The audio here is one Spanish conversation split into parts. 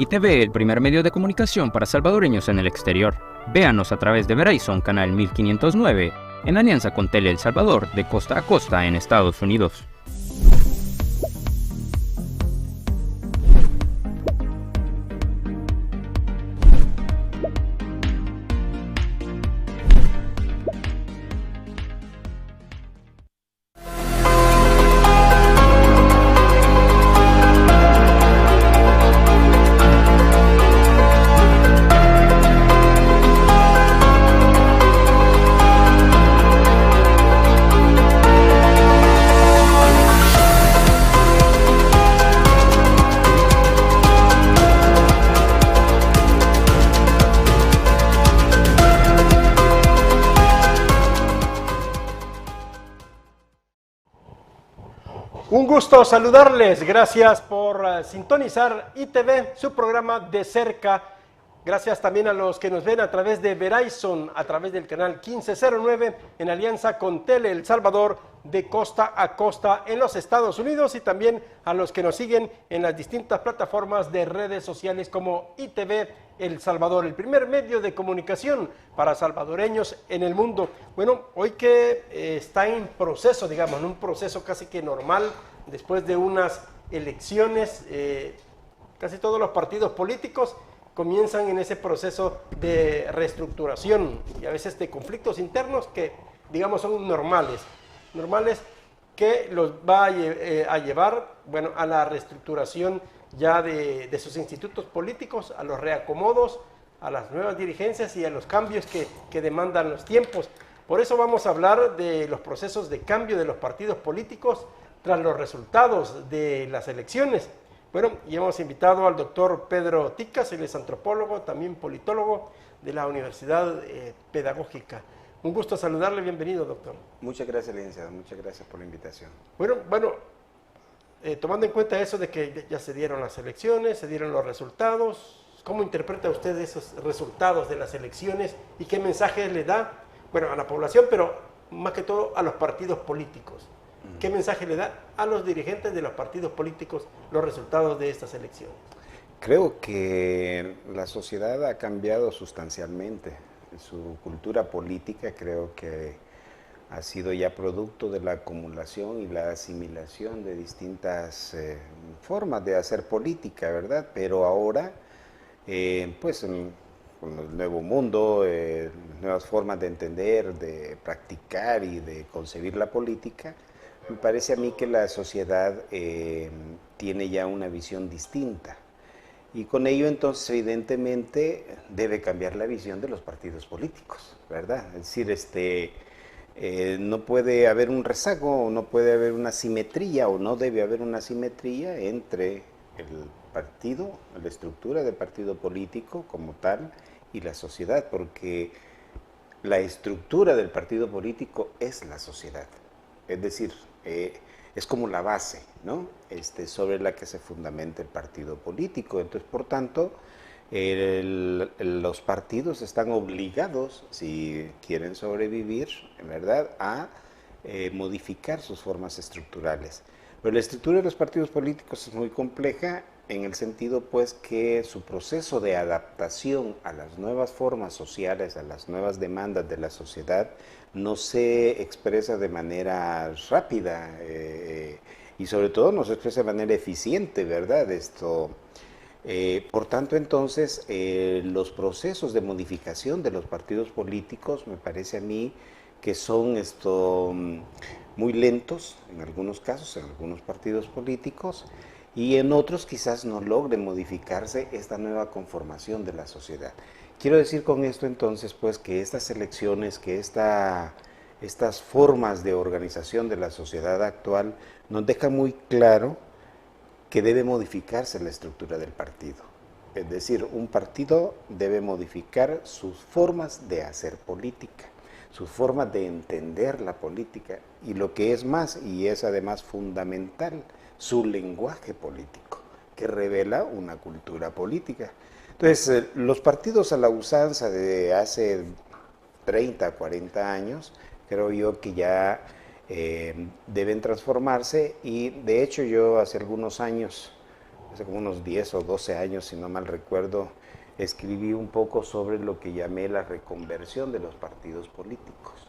ITV, el primer medio de comunicación para salvadoreños en el exterior. Véanos a través de Verizon Canal 1509, en alianza con Tele El Salvador, de costa a costa en Estados Unidos. Un gusto saludarles, gracias por sintonizar ITV, su programa de cerca. Gracias también a los que nos ven a través de Verizon, a través del canal 1509, en alianza con Tele El Salvador, de costa a costa en los Estados Unidos, y también a los que nos siguen en las distintas plataformas de redes sociales como ITV El Salvador, el primer medio de comunicación para salvadoreños en el mundo. Bueno, hoy que está en proceso, digamos, en un proceso casi que normal, después de unas elecciones, casi todos los partidos políticos comienzan en ese proceso de reestructuración y a veces de conflictos internos que, digamos, son normales que los va a llevar, bueno, a la reestructuración ya de sus institutos políticos, a los reacomodos, a las nuevas dirigencias y a los cambios que demandan los tiempos. Por eso vamos a hablar de los procesos de cambio de los partidos políticos tras los resultados de las elecciones. Bueno, y hemos invitado al doctor Pedro Ticas, él es antropólogo, también politólogo de la Universidad Pedagógica. Un gusto saludarle, bienvenido, doctor. Muchas gracias, licenciado, muchas gracias por la invitación. Bueno, tomando en cuenta eso de que ya se dieron las elecciones, se dieron los resultados, ¿cómo interpreta usted esos resultados de las elecciones y qué mensaje le da, bueno, a la población, pero más que todo a los partidos políticos? ¿Qué mensaje le da a los dirigentes de los partidos políticos los resultados de estas elecciones? Creo que la sociedad ha cambiado sustancialmente. Su cultura política creo que ha sido ya producto de la acumulación y la asimilación de distintas formas de hacer política, ¿verdad? Pero ahora, con el nuevo mundo, nuevas formas de entender, de practicar y de concebir la política, me parece a mí que la sociedad tiene ya una visión distinta. Y con ello, entonces, evidentemente, debe cambiar la visión de los partidos políticos, ¿verdad? Es decir, no puede haber un rezago, no puede haber una simetría, o no debe haber una simetría entre el partido, la estructura del partido político como tal, y la sociedad, porque la estructura del partido político es la sociedad. Es decir, es como la base, ¿no? Sobre la que se fundamenta el partido político. Entonces, por tanto, los partidos están obligados, si quieren sobrevivir, en verdad, a modificar sus formas estructurales. Pero la estructura de los partidos políticos es muy compleja en el sentido, pues, que su proceso de adaptación a las nuevas formas sociales, a las nuevas demandas de la sociedad, no se expresa de manera rápida y sobre todo no se expresa de manera eficiente, ¿verdad? Por tanto, entonces, los procesos de modificación de los partidos políticos, me parece a mí que son muy lentos en algunos casos, en algunos partidos políticos, y en otros quizás no logre modificarse esta nueva conformación de la sociedad. Quiero decir con esto entonces, pues, que estas elecciones, que estas formas de organización de la sociedad actual nos dejan muy claro que debe modificarse la estructura del partido. Es decir, un partido debe modificar sus formas de hacer política, sus formas de entender la política y lo que es más, y es además fundamental, su lenguaje político, que revela una cultura política. Entonces, los partidos a la usanza de hace 30, 40 años, creo yo que ya deben transformarse y de hecho yo hace algunos años hace como unos 10 o 12 años, si no mal recuerdo, escribí un poco sobre lo que llamé la reconversión de los partidos políticos.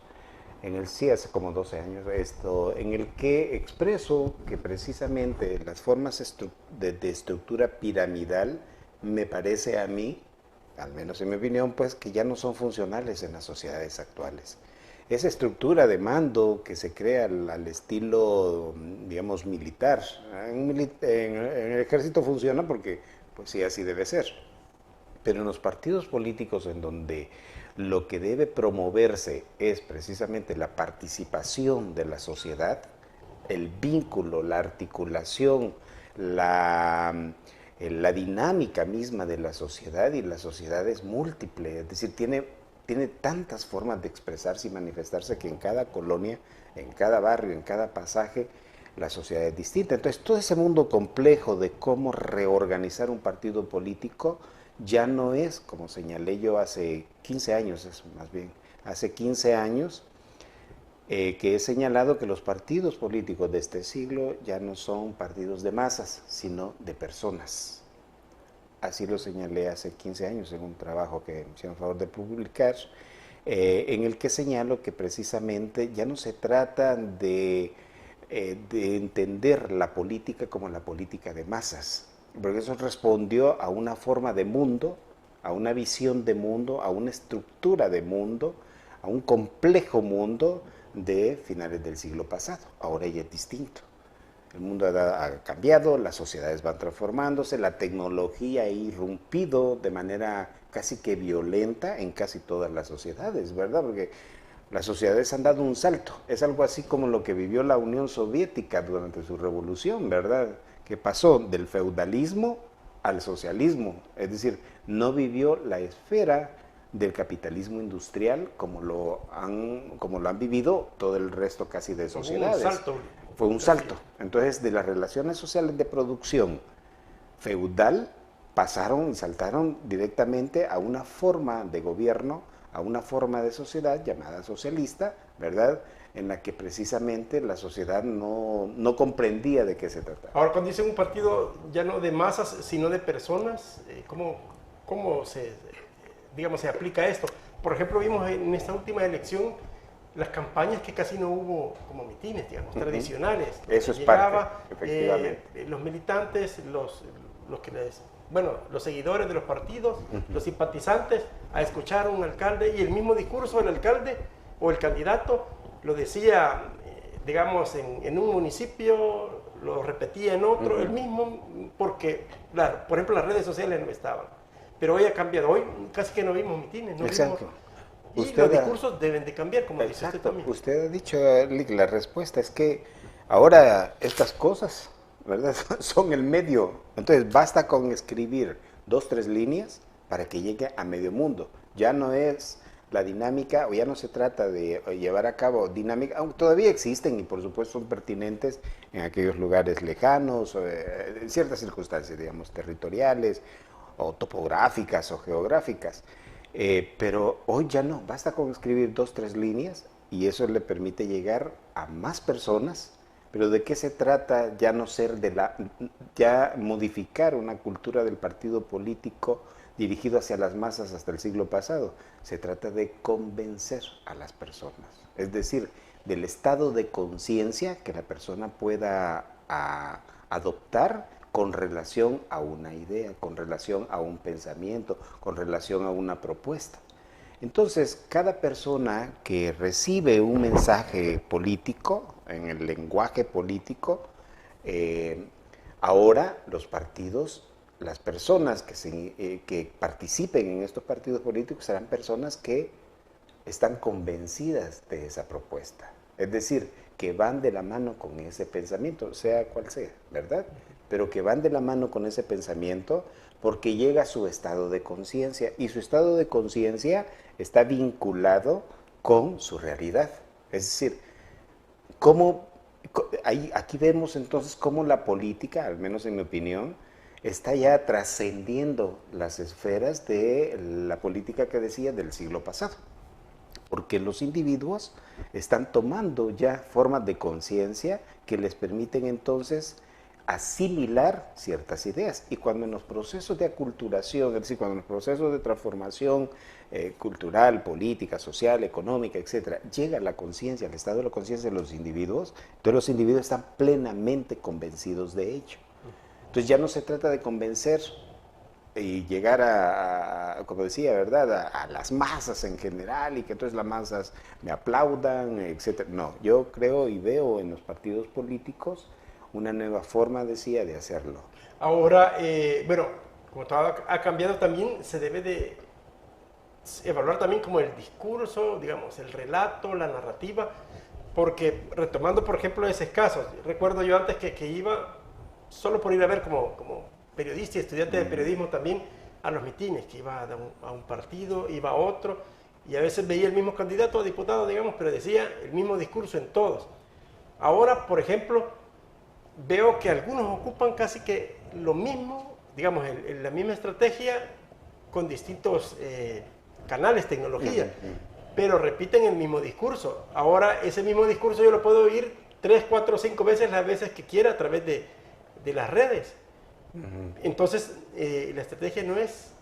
Sí, hace como 12 años, en el que expreso que precisamente las formas de estructura piramidal, me parece a mí, al menos en mi opinión, pues que ya no son funcionales en las sociedades actuales. Esa estructura de mando que se crea al estilo, digamos, militar, en el ejército funciona porque, pues sí, así debe ser. Pero en los partidos políticos, en donde lo que debe promoverse es precisamente la participación de la sociedad, el vínculo, la articulación, la dinámica misma de la sociedad, y la sociedad es múltiple, es decir, tiene tantas formas de expresarse y manifestarse que en cada colonia, en cada barrio, en cada pasaje, la sociedad es distinta. Entonces, todo ese mundo complejo de cómo reorganizar un partido político ya no es, como señalé yo hace 15 años, más bien, hace 15 años, que he señalado que los partidos políticos de este siglo ya no son partidos de masas, sino de personas. Así lo señalé hace 15 años en un trabajo que me hicieron favor de publicar, en el que señalo que precisamente ya no se trata de entender la política como la política de masas, porque eso respondió a una forma de mundo, a una visión de mundo, a una estructura de mundo, a un complejo mundo de finales del siglo pasado. Ahora ya es distinto. El mundo ha cambiado, las sociedades van transformándose, la tecnología ha irrumpido de manera casi que violenta en casi todas las sociedades, ¿verdad? Porque las sociedades han dado un salto. Es algo así como lo que vivió la Unión Soviética durante su revolución, ¿verdad? Que pasó del feudalismo al socialismo. Es decir, no vivió la esfera del capitalismo industrial como lo han vivido todo el resto casi de sociedades. Fue un salto. Entonces, de las relaciones sociales de producción feudal, pasaron y saltaron directamente a una forma de gobierno, a una forma de sociedad llamada socialista, ¿verdad?, en la que precisamente la sociedad no comprendía de qué se trataba. Ahora, cuando dicen un partido ya no de masas, sino de personas, ¿cómo se aplica esto? Por ejemplo, vimos en esta última elección las campañas que casi no hubo como mitines, digamos, tradicionales. Eso es parte, efectivamente. Los militantes, los seguidores de los partidos, los simpatizantes, a escuchar a un alcalde, y el mismo discurso del alcalde o el candidato lo decía, digamos, en un municipio, lo repetía en otro, el mismo, porque, claro, por ejemplo, las redes sociales no estaban. Pero hoy ha cambiado, hoy casi que no vimos mitines, no Exacto. vimos, y los discursos deben de cambiar, como dice usted también. Usted ha dicho, la respuesta es que ahora estas cosas, ¿verdad?, son el medio. Entonces basta con escribir 2, 3 líneas para que llegue a medio mundo. Ya no es la dinámica, o ya no se trata de llevar a cabo dinámica, aunque todavía existen y por supuesto son pertinentes en aquellos lugares lejanos, en ciertas circunstancias, digamos, territoriales, o topográficas o geográficas. Pero hoy ya no, basta con escribir 2, 3 líneas y eso le permite llegar a más personas. Pero ¿de qué se trata? Ya no ser ya modificar una cultura del partido político dirigido hacia las masas hasta el siglo pasado. Se trata de convencer a las personas, es decir, del estado de conciencia que la persona pueda adoptar con relación a una idea, con relación a un pensamiento, con relación a una propuesta. Entonces, cada persona que recibe un mensaje político, en el lenguaje político, ahora los partidos, las personas que participen en estos partidos políticos serán personas que están convencidas de esa propuesta. Es decir, que van de la mano con ese pensamiento, sea cual sea, ¿verdad? Pero que van de la mano con ese pensamiento porque llega a su estado de conciencia, y su estado de conciencia está vinculado con su realidad. Es decir, aquí vemos entonces cómo la política, al menos en mi opinión, está ya trascendiendo las esferas de la política que decía del siglo pasado. Porque los individuos están tomando ya formas de conciencia que les permiten entonces asimilar ciertas ideas. Y cuando en los procesos de aculturación, es decir, cuando en los procesos de transformación cultural, política, social, económica, etcétera, llega la conciencia, el estado de la conciencia de los individuos, entonces los individuos están plenamente convencidos de ello. Entonces ya no se trata de convencer y llegar como decía, ¿verdad?, a las masas en general y que entonces las masas me aplaudan, etcétera. No, yo creo y veo en los partidos políticos una nueva forma, decía, de hacerlo. Ahora, bueno, como todo ha cambiado también, se debe de evaluar también como el discurso, digamos, el relato, la narrativa, porque retomando, por ejemplo, ese caso, recuerdo yo antes que iba, solo por ir a ver como periodista y estudiante de periodismo también, a los mitines, que iba a un partido, iba a otro, y a veces veía el mismo candidato a diputado, digamos, pero decía el mismo discurso en todos. Ahora, por ejemplo, veo que algunos ocupan casi que lo mismo, digamos, la misma estrategia con distintos canales, tecnología, pero repiten el mismo discurso. Ahora ese mismo discurso yo lo puedo oír 3, 4, 5 veces las veces que quiera a través de las redes. Entonces la estrategia no es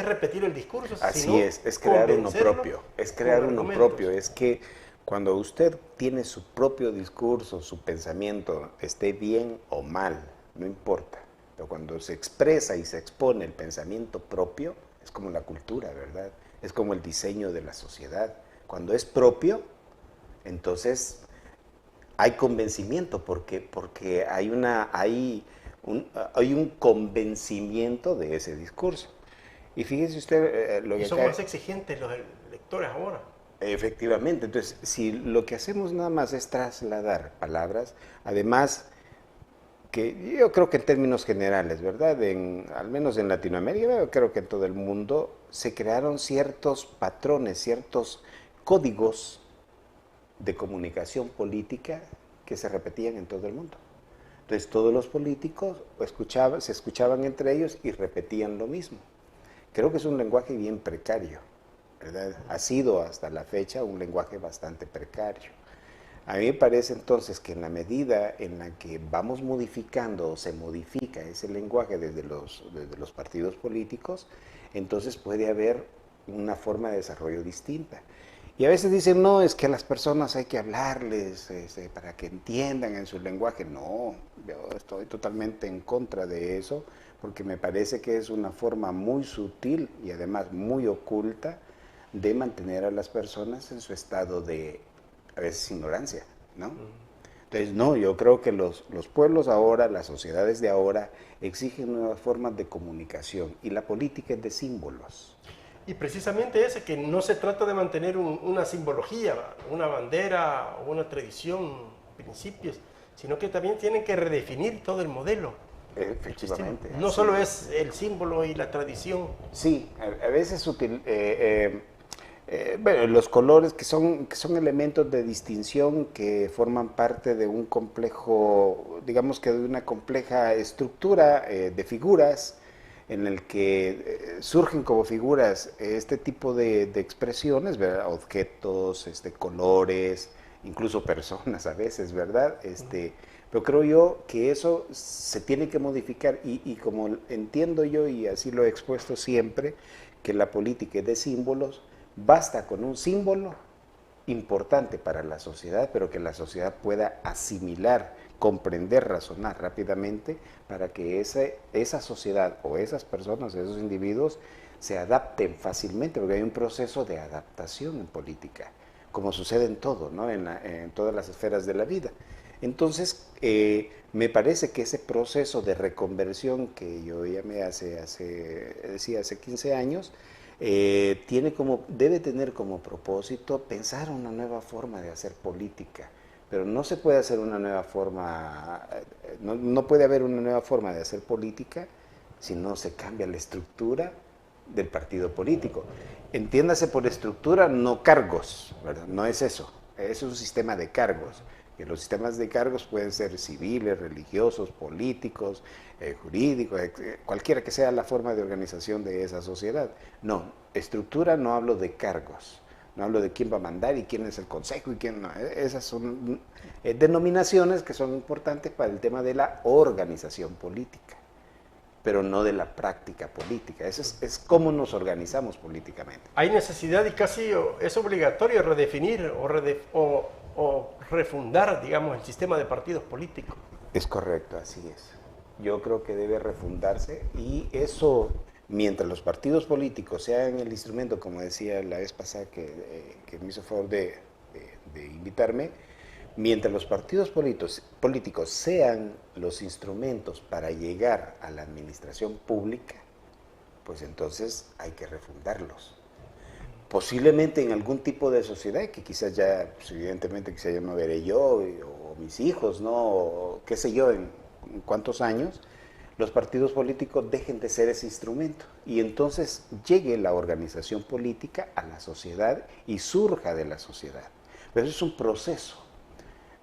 repetir el discurso, así sino es crear uno propio, es que cuando usted tiene su propio discurso, su pensamiento, esté bien o mal, no importa, pero cuando se expresa y se expone el pensamiento propio, es como la cultura, ¿verdad? Es como el diseño de la sociedad. Cuando es propio, entonces hay convencimiento, porque hay un convencimiento de ese discurso. Y fíjese usted lo que son más exigentes los lectores ahora. Efectivamente, entonces si lo que hacemos nada más es trasladar palabras, además que yo creo que en términos generales, ¿verdad? Al menos en Latinoamérica, yo creo que en todo el mundo se crearon ciertos patrones, ciertos códigos de comunicación política que se repetían en todo el mundo. Entonces todos los políticos se escuchaban entre ellos y repetían lo mismo. Creo que es un lenguaje bien precario, ¿verdad? Ha sido hasta la fecha un lenguaje bastante precario. A mí me parece entonces que en la medida en la que vamos modificando o se modifica ese lenguaje desde los partidos políticos, entonces puede haber una forma de desarrollo distinta. Y a veces dicen, no, es que a las personas hay que hablarles para que entiendan en su lenguaje. No, yo estoy totalmente en contra de eso, porque me parece que es una forma muy sutil y además muy oculta de mantener a las personas en su estado de, a veces, ignorancia, ¿no? Entonces, no, yo creo que los pueblos ahora, las sociedades de ahora, exigen nuevas formas de comunicación y la política es de símbolos. Y precisamente ese, que no se trata de mantener una simbología, una bandera, una tradición, principios, sino que también tienen que redefinir todo el modelo. Efectivamente. No solo es el símbolo y la tradición. Sí, a veces bueno, los colores que son elementos de distinción que forman parte de un complejo, digamos que de una compleja estructura de figuras en el que surgen como figuras este tipo de expresiones, ¿verdad? Objetos, colores, incluso personas a veces, ¿verdad? Pero creo yo que eso se tiene que modificar y como entiendo yo, y así lo he expuesto siempre, que la política es de símbolos. Basta con un símbolo importante para la sociedad, pero que la sociedad pueda asimilar, comprender, razonar rápidamente para que esa sociedad o esas personas, esos individuos se adapten fácilmente, porque hay un proceso de adaptación en política, como sucede en todo, ¿no? En todas las esferas de la vida. Entonces, me parece que ese proceso de reconversión que yo llamé hace 15 años, debe tener como propósito pensar una nueva forma de hacer política, pero no se puede hacer una nueva forma, no puede haber una nueva forma de hacer política si no se cambia la estructura del partido político. Entiéndase por estructura, no cargos, ¿verdad? No es eso, es un sistema de cargos. Que los sistemas de cargos pueden ser civiles, religiosos, políticos, jurídicos, cualquiera que sea la forma de organización de esa sociedad. No, estructura no hablo de cargos, No hablo de quién va a mandar y quién es el consejo y quién no. Esas son denominaciones que son importantes para el tema de la organización política, pero no de la práctica política. Eso es cómo nos organizamos políticamente. Hay necesidad y casi es obligatorio redefinir o refundar, digamos, el sistema de partidos políticos. Es correcto, así es. Yo creo que debe refundarse y eso, mientras los partidos políticos sean el instrumento, como decía la vez pasada que me hizo favor de invitarme, mientras los partidos políticos sean los instrumentos para llegar a la administración pública, pues entonces hay que refundarlos. Posiblemente en algún tipo de sociedad que quizás ya, pues evidentemente quizás ya no veré yo o mis hijos, ¿no? O qué sé yo, en cuántos años, los partidos políticos dejen de ser ese instrumento y entonces llegue la organización política a la sociedad y surja de la sociedad. Pero eso es un proceso,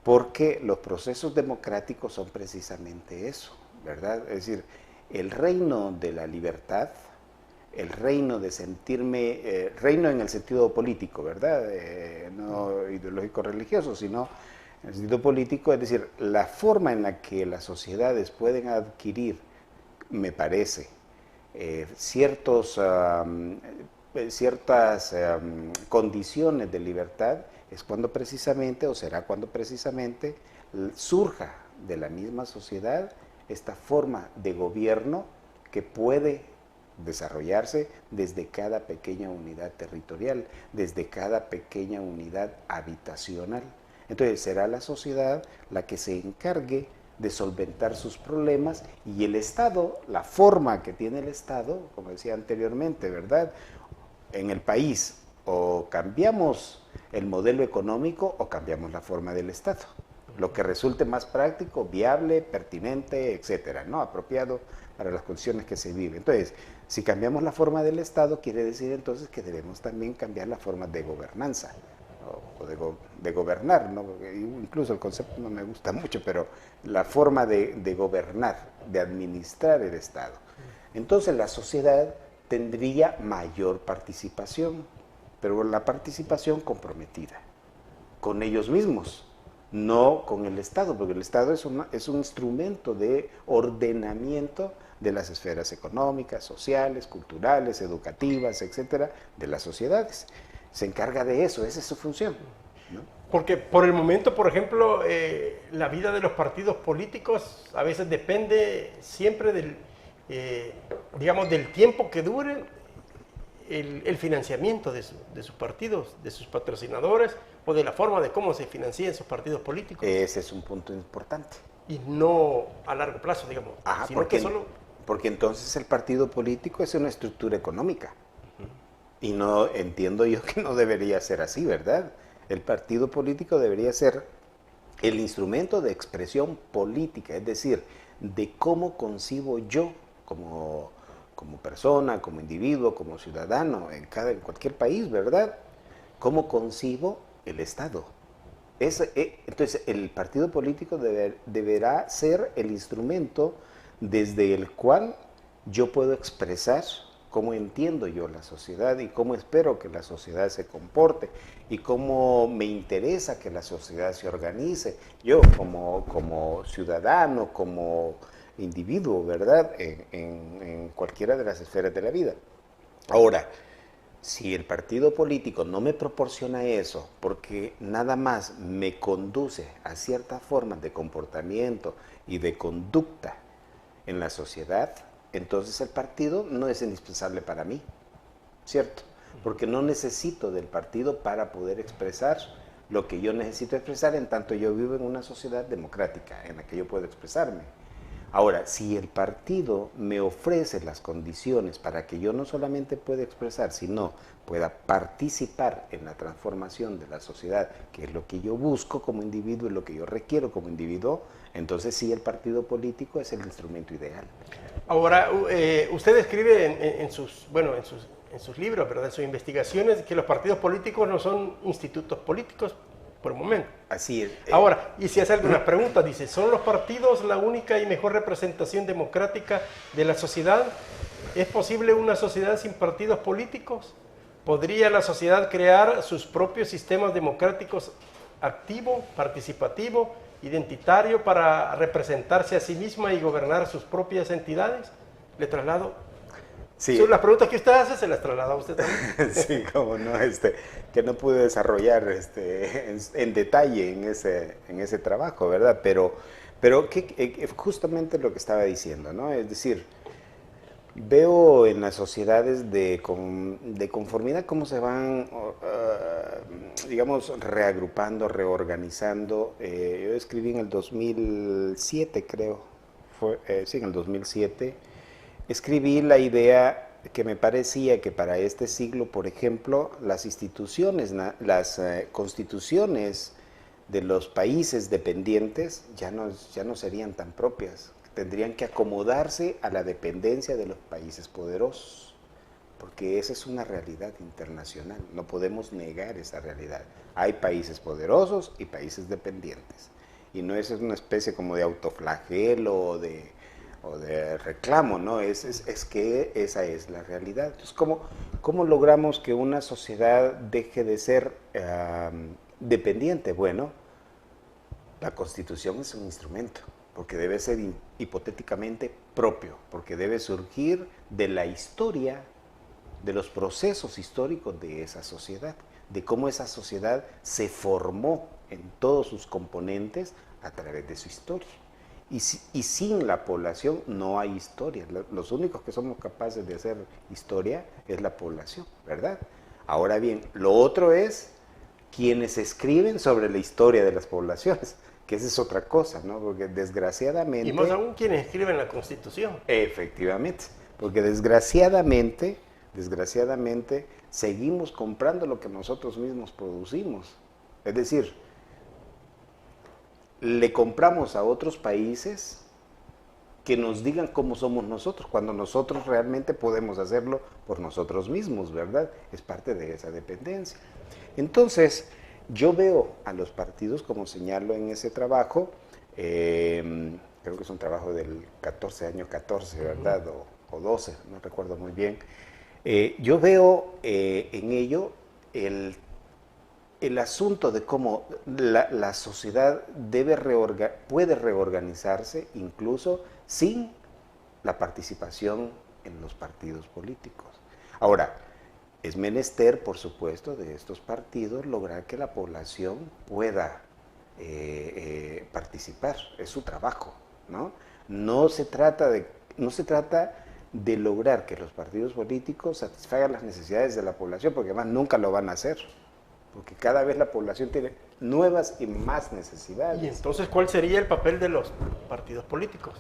porque los procesos democráticos son precisamente eso, ¿verdad? Es decir, el reino de la libertad, el reino de sentirme, reino en el sentido político, ¿verdad? No ideológico religioso, sino en el sentido político, es decir, la forma en la que las sociedades pueden adquirir, me parece, ciertas condiciones de libertad, es cuando precisamente, o será cuando precisamente, surja de la misma sociedad esta forma de gobierno que puede desarrollarse desde cada pequeña unidad territorial, desde cada pequeña unidad habitacional. Entonces será la sociedad la que se encargue de solventar sus problemas y el Estado, la forma que tiene el Estado, como decía anteriormente, ¿verdad? En el país o cambiamos el modelo económico o cambiamos la forma del Estado. Lo que resulte más práctico, viable, pertinente, etcétera, ¿no? Apropiado para las condiciones que se viven. Entonces, si cambiamos la forma del Estado, quiere decir entonces que debemos también cambiar la forma de gobernanza o de gobernar, ¿no? Incluso el concepto no me gusta mucho, pero la forma de gobernar, de administrar el Estado. Entonces la sociedad tendría mayor participación, pero la participación comprometida con ellos mismos, no con el Estado, porque el Estado es un instrumento de ordenamiento de las esferas económicas, sociales, culturales, educativas, etcétera, de las sociedades. Se encarga de eso, esa es su función, ¿no? Porque por el momento, por ejemplo, la vida de los partidos políticos a veces depende siempre digamos, del tiempo que dure el financiamiento de sus partidos, de sus patrocinadores o de la forma de cómo se financian esos partidos políticos. Ese es un punto importante. Y no a largo plazo, digamos. Ajá, sino que solo... porque entonces el partido político es una estructura económica. Y no entiendo yo que no debería ser así, ¿verdad? El partido político debería ser el instrumento de expresión política, es decir, de cómo concibo yo como persona, como individuo, como ciudadano, en cualquier país, ¿verdad? ¿Cómo concibo el Estado? Entonces, el partido político deberá ser el instrumento desde el cual yo puedo expresar cómo entiendo yo la sociedad y cómo espero que la sociedad se comporte y cómo me interesa que la sociedad se organice. Yo como ciudadano, como individuo, ¿verdad? En cualquiera de las esferas de la vida. Ahora, si el partido político no me proporciona eso, porque nada más me conduce a ciertas formas de comportamiento y de conducta en la sociedad, entonces el partido no es indispensable para mí, ¿cierto? Porque no necesito del partido para poder expresar lo que yo necesito expresar en tanto yo vivo en una sociedad democrática en la que yo puedo expresarme. Ahora, si el partido me ofrece las condiciones para que yo no solamente pueda expresar, sino pueda participar en la transformación de la sociedad, que es lo que yo busco como individuo y lo que yo requiero como individuo, entonces sí el partido político es el instrumento ideal. Ahora, usted escribe en sus libros, ¿verdad? En sus investigaciones, que los partidos políticos no son institutos políticos por el momento. Así es. Ahora, y si hace algunas preguntas, dice, ¿son los partidos la única y mejor representación democrática de la sociedad? ¿Es posible una sociedad sin partidos políticos? ¿Podría la sociedad crear sus propios sistemas democráticos activo, participativo, identitario para representarse a sí misma y gobernar sus propias entidades? Le traslado. Sí. Las preguntas que usted hace se las traslada a usted también. Sí, como no, que no pude desarrollar en detalle en ese trabajo, ¿verdad? Pero justamente lo que estaba diciendo, ¿no? Es decir, veo en las sociedades de conformidad cómo se van, digamos, reagrupando, reorganizando. Yo escribí en el 2007, creo, sí, en el 2007, escribí la idea que me parecía que para este siglo, por ejemplo, las instituciones, las constituciones de los países dependientes ya no serían tan propias. Tendrían que acomodarse a la dependencia de los países poderosos, porque esa es una realidad internacional, no podemos negar esa realidad. Hay países poderosos y países dependientes, y no es una especie como de autoflagelo o de reclamo, ¿no? Es que esa es la realidad. Entonces, ¿cómo logramos que una sociedad deje de ser dependiente? Bueno, la Constitución es un instrumento, porque debe ser hipotéticamente propio, porque debe surgir de la historia, de los procesos históricos de esa sociedad, de cómo esa sociedad se formó en todos sus componentes a través de su historia. Y sin la población no hay historia. Los únicos que somos capaces de hacer historia es la población, ¿verdad? Ahora bien, lo otro es quienes escriben sobre la historia de las poblaciones, que esa es otra cosa, ¿no? Porque desgraciadamente... Y más aún quienes escriben la Constitución. Efectivamente, porque desgraciadamente seguimos comprando lo que nosotros mismos producimos. Es decir, le compramos a otros países que nos digan cómo somos nosotros, cuando nosotros realmente podemos hacerlo por nosotros mismos, ¿verdad? Es parte de esa dependencia. Entonces, yo veo a los partidos, como señalo en ese trabajo, creo que es un trabajo del año 14, ¿verdad? O 12, no recuerdo muy bien. Yo veo en ello el asunto de cómo la sociedad puede reorganizarse incluso sin la participación en los partidos políticos. Ahora, es menester, por supuesto, de estos partidos lograr que la población pueda participar. Es su trabajo, ¿no? No se trata de lograr que los partidos políticos satisfagan las necesidades de la población, porque además nunca lo van a hacer, porque cada vez la población tiene nuevas y más necesidades. ¿Y entonces cuál sería el papel de los partidos políticos?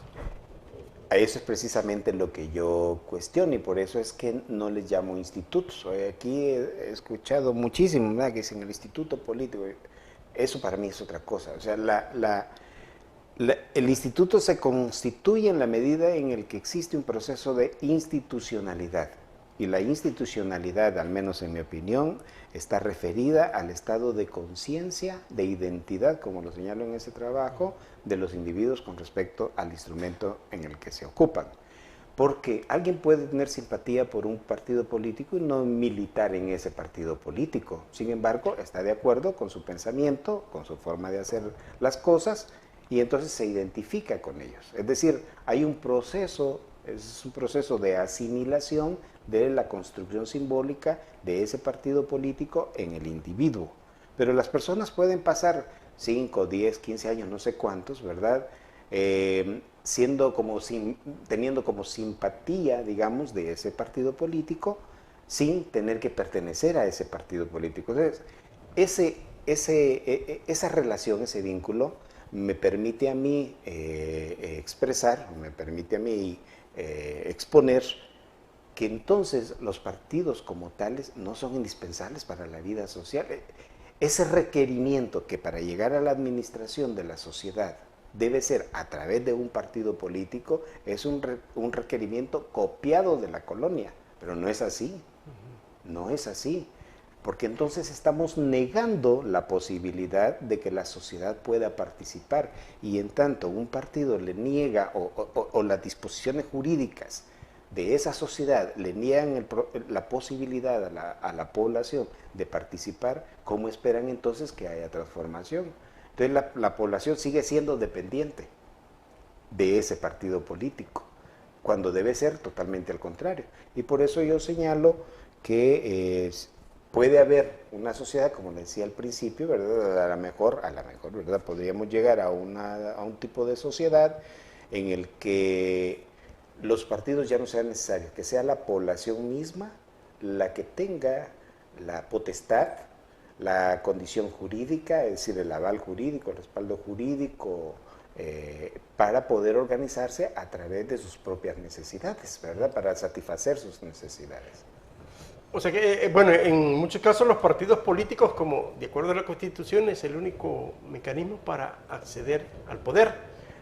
A eso es precisamente lo que yo cuestiono, y por eso es que no les llamo institutos. Aquí he escuchado muchísimo, ¿verdad?, que dicen el instituto político. Eso para mí es otra cosa. O sea, el instituto se constituye en la medida en el que existe un proceso de institucionalidad. Y la institucionalidad, al menos en mi opinión, está referida al estado de conciencia, de identidad, como lo señalo en ese trabajo, de los individuos con respecto al instrumento en el que se ocupan. Porque alguien puede tener simpatía por un partido político y no militar en ese partido político. Sin embargo, está de acuerdo con su pensamiento, con su forma de hacer las cosas, y entonces se identifica con ellos. Es decir, hay un proceso, es un proceso de asimilación de la construcción simbólica de ese partido político en el individuo. Pero las personas pueden pasar 5, 10, 15 años, no sé cuántos, ¿verdad?, teniendo como simpatía, digamos, de ese partido político, sin tener que pertenecer a ese partido político. Entonces, esa relación, ese vínculo, me permite a mí expresar, me permite a mí exponer que entonces los partidos como tales no son indispensables para la vida social. Ese requerimiento que para llegar a la administración de la sociedad debe ser a través de un partido político es un requerimiento copiado de la colonia, pero no es así, no es así, porque entonces estamos negando la posibilidad de que la sociedad pueda participar, y en tanto un partido le niega o las disposiciones jurídicas de esa sociedad le niegan la posibilidad a la población de participar, ¿cómo esperan entonces que haya transformación? Entonces la población sigue siendo dependiente de ese partido político, cuando debe ser totalmente al contrario. Y por eso yo señalo que puede haber una sociedad, como le decía al principio, ¿verdad? A lo mejor, ¿verdad? Podríamos llegar a un tipo de sociedad en el que los partidos ya no sean necesarios, que sea la población misma la que tenga la potestad, la condición jurídica, es decir, el aval jurídico, el respaldo jurídico, para poder organizarse a través de sus propias necesidades, ¿verdad? Para satisfacer sus necesidades. O sea que, bueno, en muchos casos los partidos políticos, como de acuerdo a la Constitución, es el único mecanismo para acceder al poder,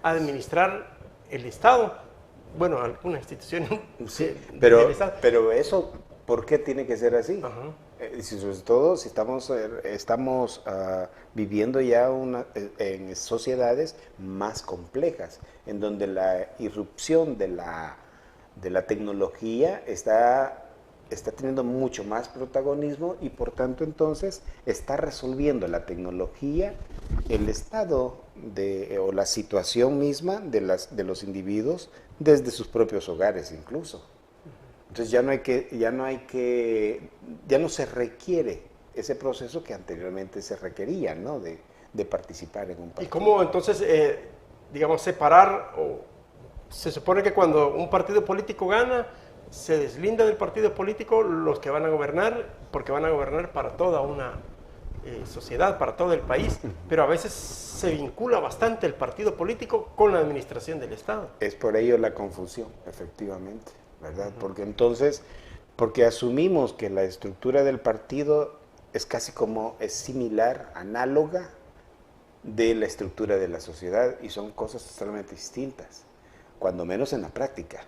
administrar el Estado, bueno, algunas instituciones Sí, del Estado. pero eso, ¿por qué tiene que ser así? Ajá. Sobre todo si estamos viviendo ya en sociedades más complejas, en donde la irrupción de la tecnología está teniendo mucho más protagonismo y por tanto entonces está resolviendo la tecnología el estado o la situación misma de los individuos desde sus propios hogares incluso. Entonces ya no se requiere ese proceso que anteriormente se requería, ¿no? De participar en un partido. ¿Y cómo entonces, digamos, separar, o se supone que cuando un partido político gana, se deslinda del partido político los que van a gobernar, porque van a gobernar para toda una sociedad, para todo el país, pero a veces se vincula bastante el partido político con la administración del Estado? Es por ello la confusión, efectivamente, ¿verdad? Porque asumimos que la estructura del partido es similar, análoga de la estructura de la sociedad y son cosas totalmente distintas, cuando menos en la práctica.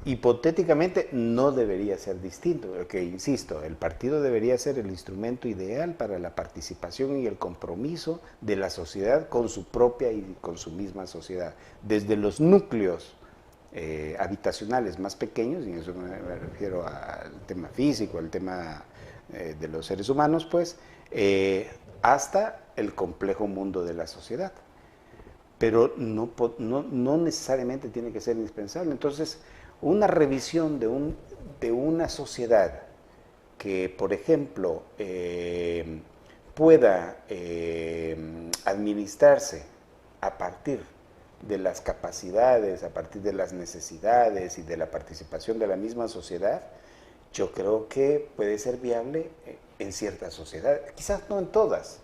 Hipotéticamente no debería ser distinto, porque insisto, el partido debería ser el instrumento ideal para la participación y el compromiso de la sociedad con su propia y con su misma sociedad, desde los núcleos habitacionales más pequeños, y eso me refiero al tema físico, al tema de los seres humanos, pues, hasta el complejo mundo de la sociedad. Pero no necesariamente tiene que ser indispensable. Entonces, una revisión de una sociedad que, por ejemplo, pueda administrarse a partir de las capacidades, a partir de las necesidades y de la participación de la misma sociedad, yo creo que puede ser viable en ciertas sociedades, quizás no en todas,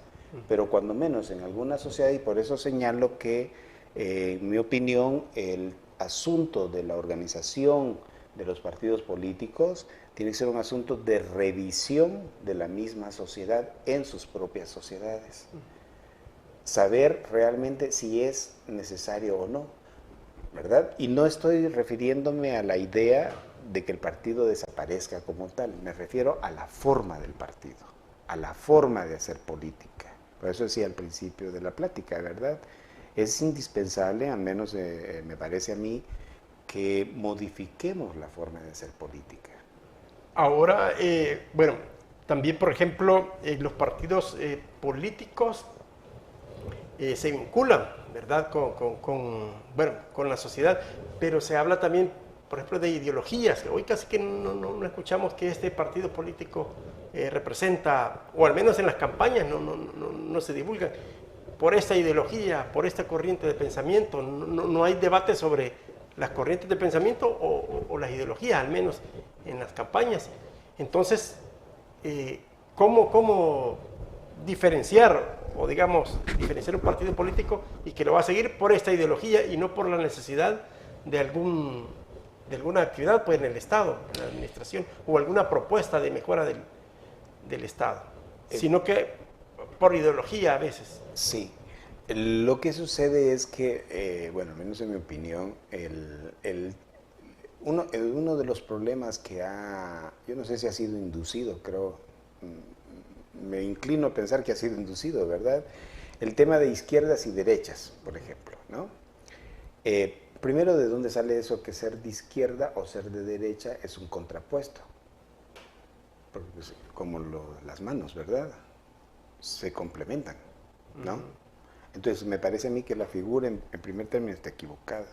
pero cuando menos en alguna sociedad, y por eso señalo que, en mi opinión, el asunto de la organización de los partidos políticos tiene que ser un asunto de revisión de la misma sociedad en sus propias sociedades. Saber realmente si es necesario o no, ¿verdad? Y no estoy refiriéndome a la idea de que el partido desaparezca como tal, me refiero a la forma del partido, a la forma de hacer política. Por eso decía al principio de la plática, ¿verdad? Es indispensable, al menos me parece a mí, que modifiquemos la forma de hacer política. Ahora, bueno, también, por ejemplo, los partidos políticos se vinculan, ¿verdad?, con la sociedad, pero se habla también, por ejemplo, de ideologías. Hoy casi que no escuchamos que este partido político representa, o al menos en las campañas no se divulgan, por esta ideología, por esta corriente de pensamiento. No hay debate sobre las corrientes de pensamiento o las ideologías, al menos en las campañas. Entonces, ¿cómo diferenciar, o digamos, diferenciar un partido político y que lo va a seguir por esta ideología y no por la necesidad de alguna actividad, pues, en el Estado, en la administración, o alguna propuesta de mejora del Estado, sino que por ideología a veces? Sí, lo que sucede es que, bueno, al menos en mi opinión, uno de los problemas que yo no sé si ha sido inducido, creo, me inclino a pensar que ha sido inducido, ¿verdad? El tema de izquierdas y derechas, por ejemplo, ¿no? primero, ¿de dónde sale eso que ser de izquierda o ser de derecha es un contrapuesto? Porque, pues, como las manos, ¿verdad? Se complementan, ¿no? Entonces, me parece a mí que la figura, en primer término, está equivocada.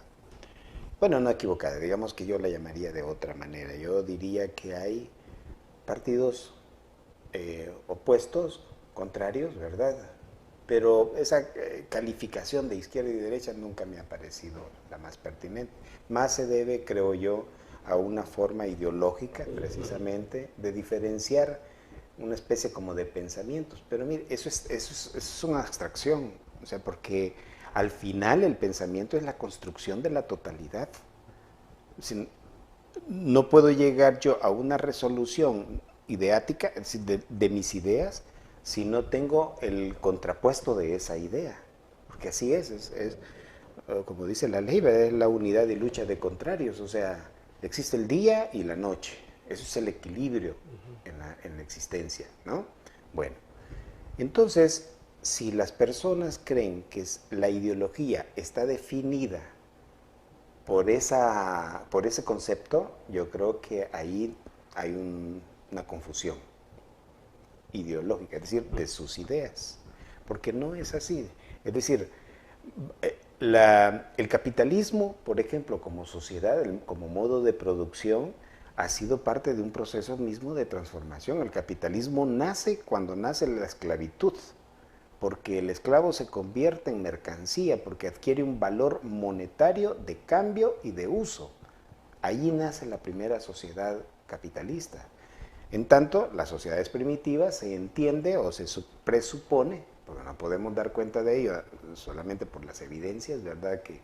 Bueno, no equivocada, digamos que yo la llamaría de otra manera. Yo diría que hay partidos opuestos, contrarios, ¿verdad? Pero esa calificación de izquierda y derecha nunca me ha parecido la más pertinente. Más se debe, creo yo, a una forma ideológica, precisamente, de diferenciar una especie como de pensamientos. Pero mire, eso es una abstracción, o sea, porque al final el pensamiento es la construcción de la totalidad. No puedo llegar yo a una resolución ideática, es decir, de mis ideas, si no tengo el contrapuesto de esa idea. Porque así es como dice la ley, es la unidad de lucha de contrarios, o sea, existe el día y la noche, eso es el equilibrio en la existencia, ¿no? Bueno, entonces, si las personas creen que la ideología está definida por ese concepto, yo creo que ahí hay una confusión ideológica, es decir, de sus ideas, porque no es así. Es decir, el capitalismo, por ejemplo, como sociedad, como modo de producción, ha sido parte de un proceso mismo de transformación. El capitalismo nace cuando nace la esclavitud, porque el esclavo se convierte en mercancía, porque adquiere un valor monetario de cambio y de uso. Allí nace la primera sociedad capitalista. En tanto, las sociedades primitivas se entiende o se presupone, porque no podemos dar cuenta de ello solamente por las evidencias, ¿verdad?, que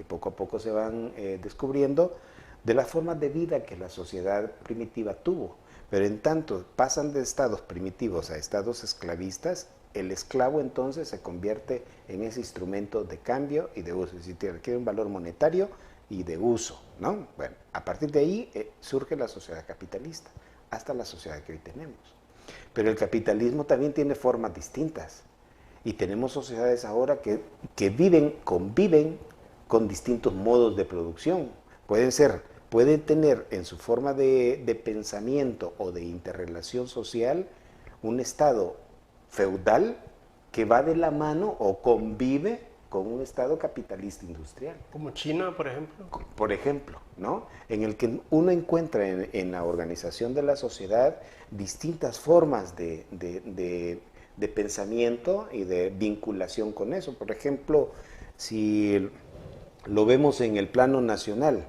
poco a poco se van descubriendo, de las formas de vida que la sociedad primitiva tuvo. Pero en tanto pasan de estados primitivos a estados esclavistas, el esclavo entonces se convierte en ese instrumento de cambio y de uso, es decir, requiere un valor monetario y de uso, ¿no? Bueno, a partir de ahí surge la sociedad capitalista, hasta la sociedad que hoy tenemos. Pero el capitalismo también tiene formas distintas y tenemos sociedades ahora que conviven con distintos modos de producción. Pueden tener en su forma de pensamiento o de interrelación social un estado feudal que va de la mano o convive con un estado capitalista industrial. Como China, por ejemplo. Por ejemplo, ¿no? En el que uno encuentra en la organización de la sociedad distintas formas de pensamiento y de vinculación con eso. Por ejemplo, si lo vemos en el plano nacional,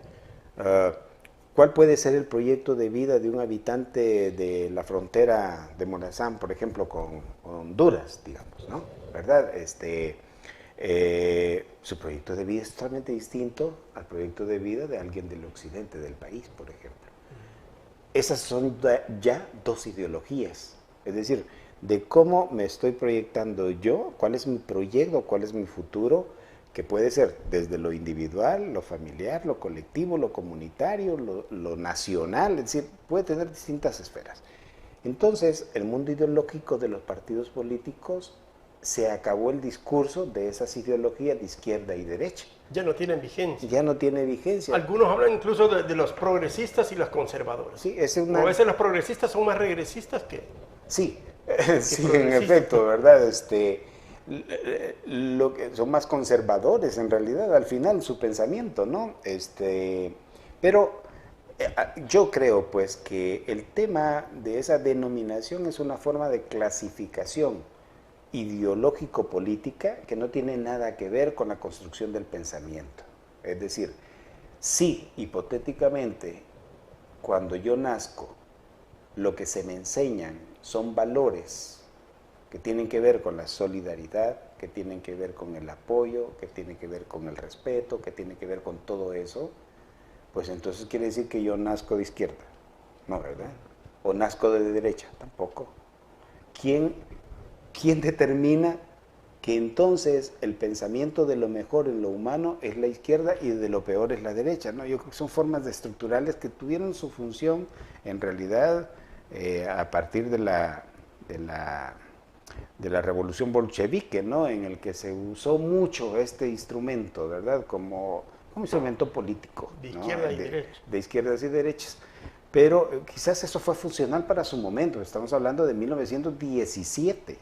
¿cuál puede ser el proyecto de vida de un habitante de la frontera de Morazán, por ejemplo, con Honduras, digamos, ¿no? ¿Verdad? Su proyecto de vida es totalmente distinto al proyecto de vida de alguien del occidente del país, por ejemplo. Esas son ya dos ideologías, es decir, de cómo me estoy proyectando yo, cuál es mi proyecto, cuál es mi futuro, que puede ser desde lo individual, lo familiar, lo colectivo, lo comunitario, lo nacional, es decir, puede tener distintas esferas. Entonces, el mundo ideológico de los partidos políticos, se acabó el discurso de esas ideologías de izquierda y derecha. Ya no tienen vigencia. Ya no tiene vigencia. Algunos hablan incluso de los progresistas y los conservadores. Sí, a veces los progresistas son más regresistas que... Sí, sí, en efecto, ¿verdad? Son más conservadores en realidad, al final, su pensamiento, ¿no? Pero yo creo, pues, que el tema de esa denominación es una forma de clasificación ideológico-política que no tiene nada que ver con la construcción del pensamiento. Es decir, si hipotéticamente cuando yo nazco lo que se me enseñan son valores que tienen que ver con la solidaridad, que tienen que ver con el apoyo, que tienen que ver con el respeto, que tienen que ver con todo eso, pues entonces quiere decir que yo nazco de izquierda, no, ¿verdad? O nazco de derecha, tampoco. ¿Quién determina que entonces el pensamiento de lo mejor en lo humano es la izquierda y de lo peor es la derecha? ¿No? Yo creo que son formas estructurales que tuvieron su función en realidad a partir de la revolución bolchevique, ¿no? En el que se usó mucho este instrumento, ¿verdad? Como como instrumento político. De ¿no? izquierda y derecha. De izquierdas y derechas. Pero quizás eso fue funcional para su momento, estamos hablando de 1917,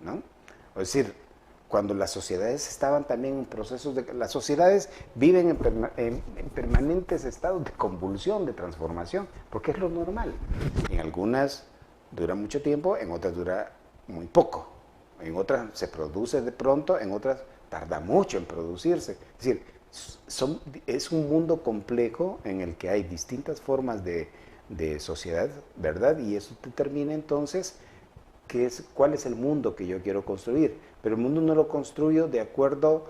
¿no? Es decir, cuando las sociedades estaban también en procesos de... Las sociedades viven en permanentes estados de convulsión, de transformación, porque es lo normal. En algunas dura mucho tiempo, en otras dura muy poco. En otras se produce de pronto, en otras tarda mucho en producirse. Es decir, es un mundo complejo en el que hay distintas formas de sociedad, ¿verdad? Y eso determina entonces cuál es el mundo que yo quiero construir. Pero el mundo no lo construyo de acuerdo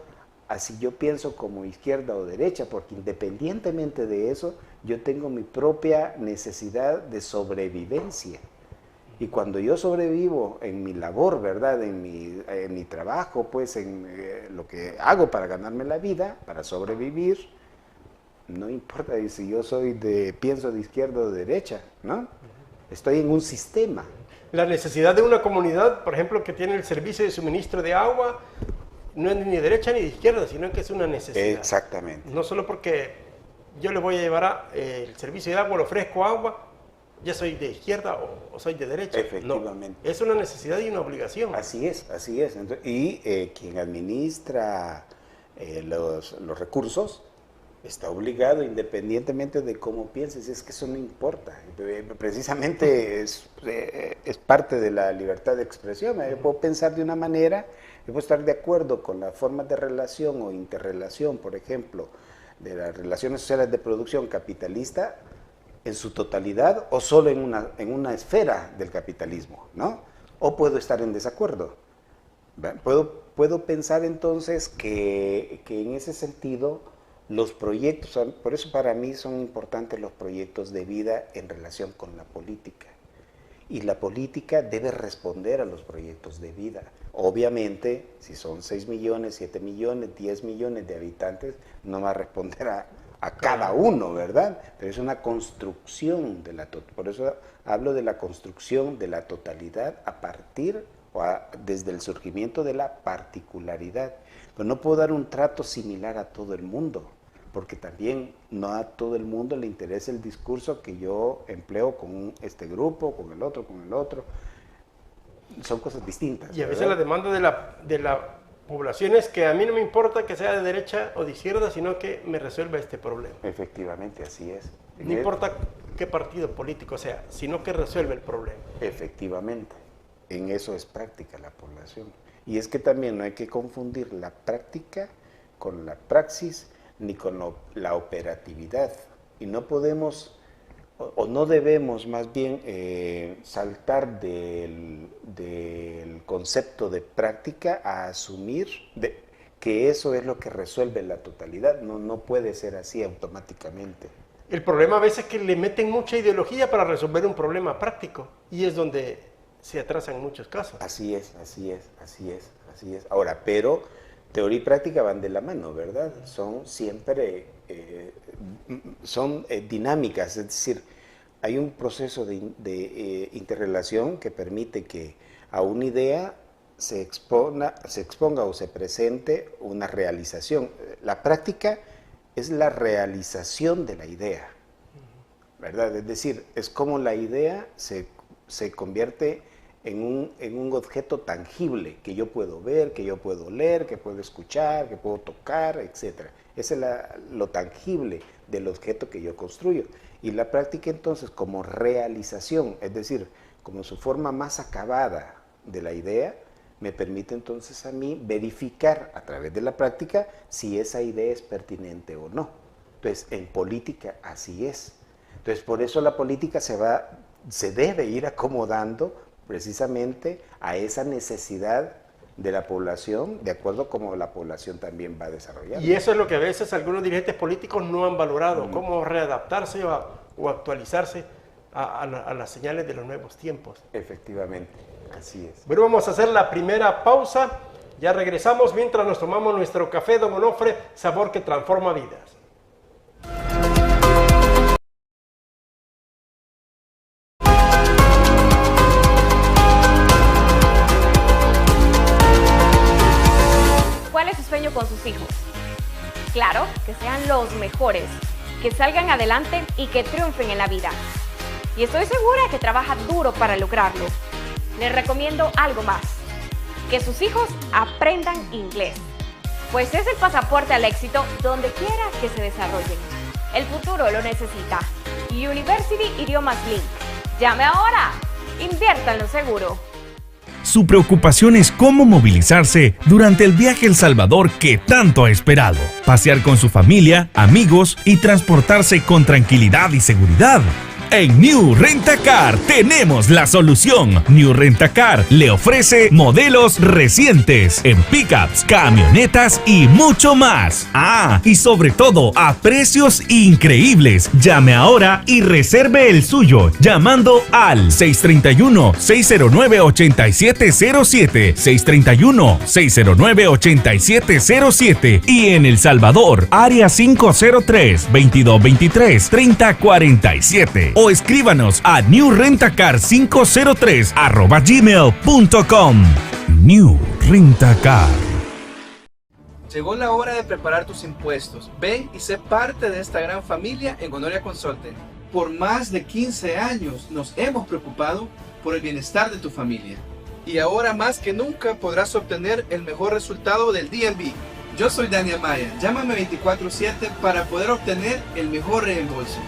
a si yo pienso como izquierda o derecha, porque independientemente de eso, yo tengo mi propia necesidad de sobrevivencia. Y cuando yo sobrevivo en mi labor, ¿verdad? En mi trabajo, pues en lo que hago para ganarme la vida, para sobrevivir, no importa si yo pienso de izquierda o de derecha, ¿no? Estoy en un sistema. La necesidad de una comunidad, por ejemplo, que tiene el servicio de suministro de agua, no es ni de derecha ni de izquierda, sino que es una necesidad. Exactamente. No solo porque yo le voy a llevar el servicio de agua, le ofrezco agua, ya soy de izquierda o soy de derecha. Efectivamente. No, es una necesidad y una obligación. Así es, así es. Y quien administra los recursos está obligado, independientemente de cómo pienses, es que eso no importa. Precisamente es parte de la libertad de expresión. Yo puedo pensar de una manera, yo puedo estar de acuerdo con la forma de relación o interrelación, por ejemplo, de las relaciones sociales de producción capitalista en su totalidad o solo en una esfera del capitalismo, ¿no? O puedo estar en desacuerdo. Puedo pensar entonces que en ese sentido los proyectos, por eso para mí son importantes los proyectos de vida en relación con la política. Y la política debe responder a los proyectos de vida. Obviamente, si son 6 millones, 7 millones, 10 millones de habitantes, no va a responder a cada uno, ¿verdad? Pero es una construcción por eso hablo de la construcción de la totalidad a partir desde el surgimiento de la particularidad. Pero no puedo dar un trato similar a todo el mundo, porque también no a todo el mundo le interesa el discurso que yo empleo con este grupo, con el otro. Son cosas distintas. Y a veces la demanda de la población es que a mí no me importa que sea de derecha o de izquierda, sino que me resuelva este problema. Efectivamente, así es. No importa qué partido político sea, sino que resuelve el problema. Efectivamente, en eso es práctica la población. Y es que también no hay que confundir la práctica con la praxis, ni con la operatividad. Y no podemos, o no debemos más bien saltar del concepto de práctica a asumir que eso es lo que resuelve la totalidad. No puede ser así automáticamente. El problema a veces es que le meten mucha ideología para resolver un problema práctico, y es donde se atrasan en muchos casos. Así es. Ahora, pero teoría y práctica van de la mano, ¿verdad? Son siempre, dinámicas, es decir, hay un proceso de interrelación que permite que a una idea se exponga o se presente una realización. La práctica es la realización de la idea, ¿verdad? Es decir, es como la idea se convierte en un objeto tangible que yo puedo ver, que yo puedo oler, que puedo escuchar, que puedo tocar, etc. Ese es lo tangible del objeto que yo construyo. Y la práctica entonces como realización, es decir, como su forma más acabada de la idea, me permite entonces a mí verificar a través de la práctica si esa idea es pertinente o no. Entonces, en política así es. Entonces, por eso la política se debe ir acomodando precisamente a esa necesidad de la población, de acuerdo a cómo la población también va desarrollando. Y eso es lo que a veces algunos dirigentes políticos no han valorado, cómo readaptarse o actualizarse a las señales de los nuevos tiempos. Efectivamente, así es. Bueno, vamos a hacer la primera pausa, ya regresamos mientras nos tomamos nuestro café Don Onofre, sabor que transforma vidas. ¿Cuál es su sueño con sus hijos? Claro, que sean los mejores, que salgan adelante y que triunfen en la vida. Y estoy segura que trabaja duro para lograrlo. Les recomiendo algo más, que sus hijos aprendan inglés, pues es el pasaporte al éxito donde quiera que se desarrollen. El futuro lo necesita. University Idiomas Link. Llame ahora. Inviértanlo seguro. Su preocupación es cómo movilizarse durante el viaje a El Salvador que tanto ha esperado. Pasear con su familia, amigos y transportarse con tranquilidad y seguridad. En New Rent-A-Car tenemos la solución. New Rent-A-Car le ofrece modelos recientes en pickups, camionetas y mucho más. Ah, y sobre todo a precios increíbles. Llame ahora y reserve el suyo llamando al 631-609-8707, 631-609-8707 y en El Salvador, área 503-2223-3047. O escríbanos a newrentacar503@gmail.com. New Rent-A-Car. Llegó la hora de preparar tus impuestos. Ven y sé parte de esta gran familia en Honoria Consulting. Por más de 15 años nos hemos preocupado por el bienestar de tu familia. Y ahora más que nunca podrás obtener el mejor resultado del DMV. Yo soy Dani Amaya. Llámame 24/7 para poder obtener el mejor reembolso.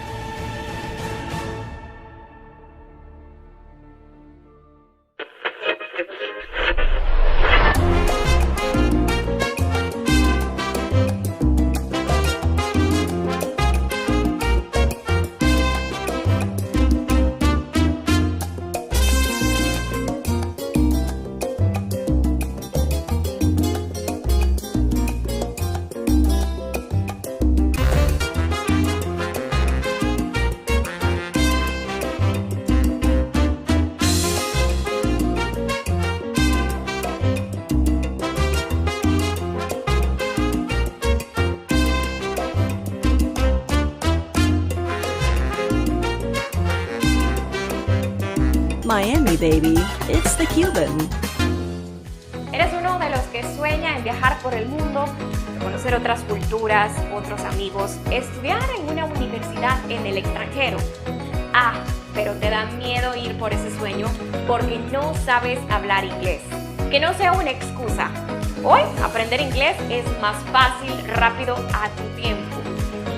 Miami, baby. It's the Cuban. ¿Eres uno de los que sueña en viajar por el mundo, conocer otras culturas, otros amigos, estudiar en una universidad en el extranjero? Ah, pero te da miedo ir por ese sueño porque no sabes hablar inglés. Que no sea una excusa. Hoy aprender inglés es más fácil, rápido, a tu tiempo.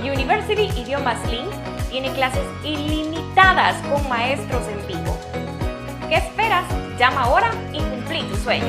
University Idiomas Link tiene clases ilimitadas con maestros en vivo. ¿Qué esperas? Llama ahora y cumplí tu sueño.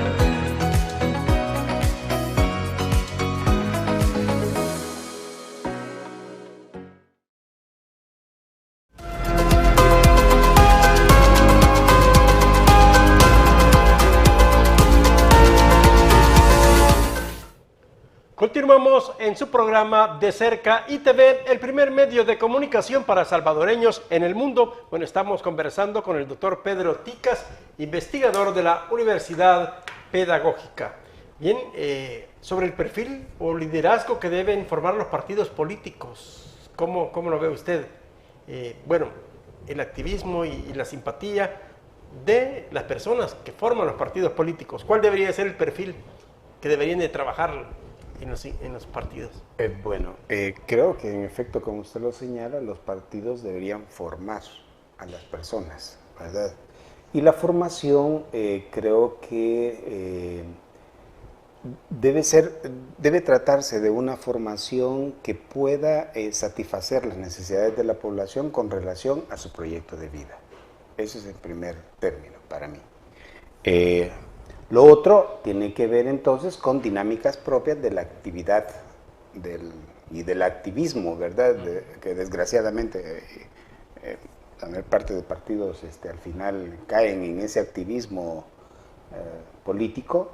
Continuamos en su programa De Cerca ITV, el primer medio de comunicación para salvadoreños en el mundo. Bueno, estamos conversando con el doctor Pedro Ticas, investigador de la Universidad Pedagógica. Bien, sobre el perfil o liderazgo que deben formar los partidos políticos, ¿cómo lo ve usted? Bueno, el activismo y la simpatía de las personas que forman los partidos políticos. ¿Cuál debería ser el perfil que deberían de trabajar en los partidos? Creo que en efecto, como usted lo señala, los partidos deberían formar a las personas, ¿verdad? Y la formación creo que debe tratarse de una formación que pueda satisfacer las necesidades de la población con relación a su proyecto de vida. Ese es el primer término para mí. Lo otro tiene que ver entonces con dinámicas propias de la actividad y del activismo, ¿verdad? Que desgraciadamente la mayor parte de partidos al final caen en ese activismo político.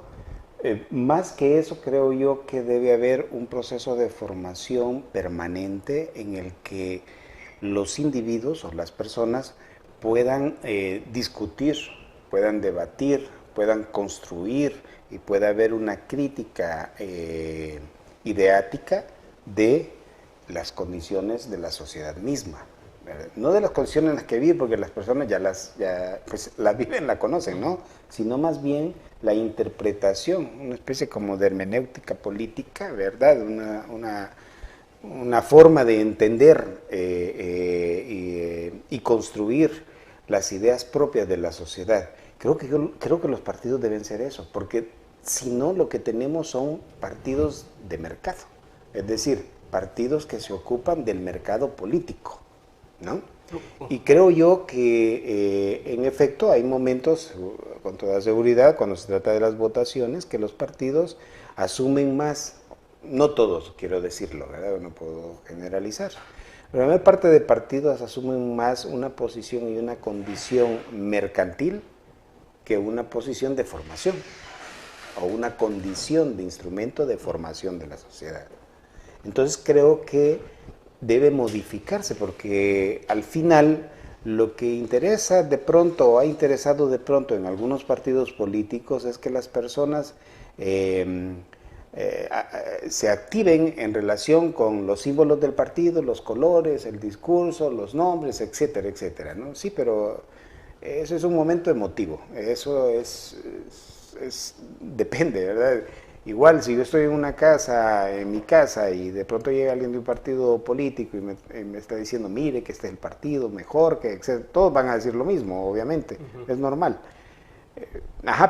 Más que eso, creo yo que debe haber un proceso de formación permanente en el que los individuos o las personas puedan discutir, puedan debatir, puedan construir y pueda haber una crítica ideática de las condiciones de la sociedad misma, ¿verdad? No de las condiciones en las que viven, porque las personas ya las viven, la conocen, ¿no? Sino más bien la interpretación, una especie como de hermenéutica política, ¿verdad? una forma de entender y construir las ideas propias de la sociedad. Creo que los partidos deben ser eso, porque si no, lo que tenemos son partidos de mercado, es decir, partidos que se ocupan del mercado político, ¿no? Y creo yo que en efecto hay momentos, con toda seguridad, cuando se trata de las votaciones, que los partidos asumen más, no todos quiero decirlo, ¿verdad? No puedo generalizar, pero la mayor parte de partidos asumen más una posición y una condición mercantil que una posición de formación o una condición de instrumento de formación de la sociedad. Entonces creo que debe modificarse, porque al final lo que interesa de pronto o ha interesado de pronto en algunos partidos políticos es que las personas se activen en relación con los símbolos del partido, los colores, el discurso, los nombres, etcétera, etcétera, ¿no? Sí, pero eso es un momento emotivo, eso depende, ¿verdad? Igual, si yo estoy en una casa, en mi casa, y de pronto llega alguien de un partido político y me está diciendo, mire, que este es el partido mejor, que etc., todos van a decir lo mismo, obviamente, es normal.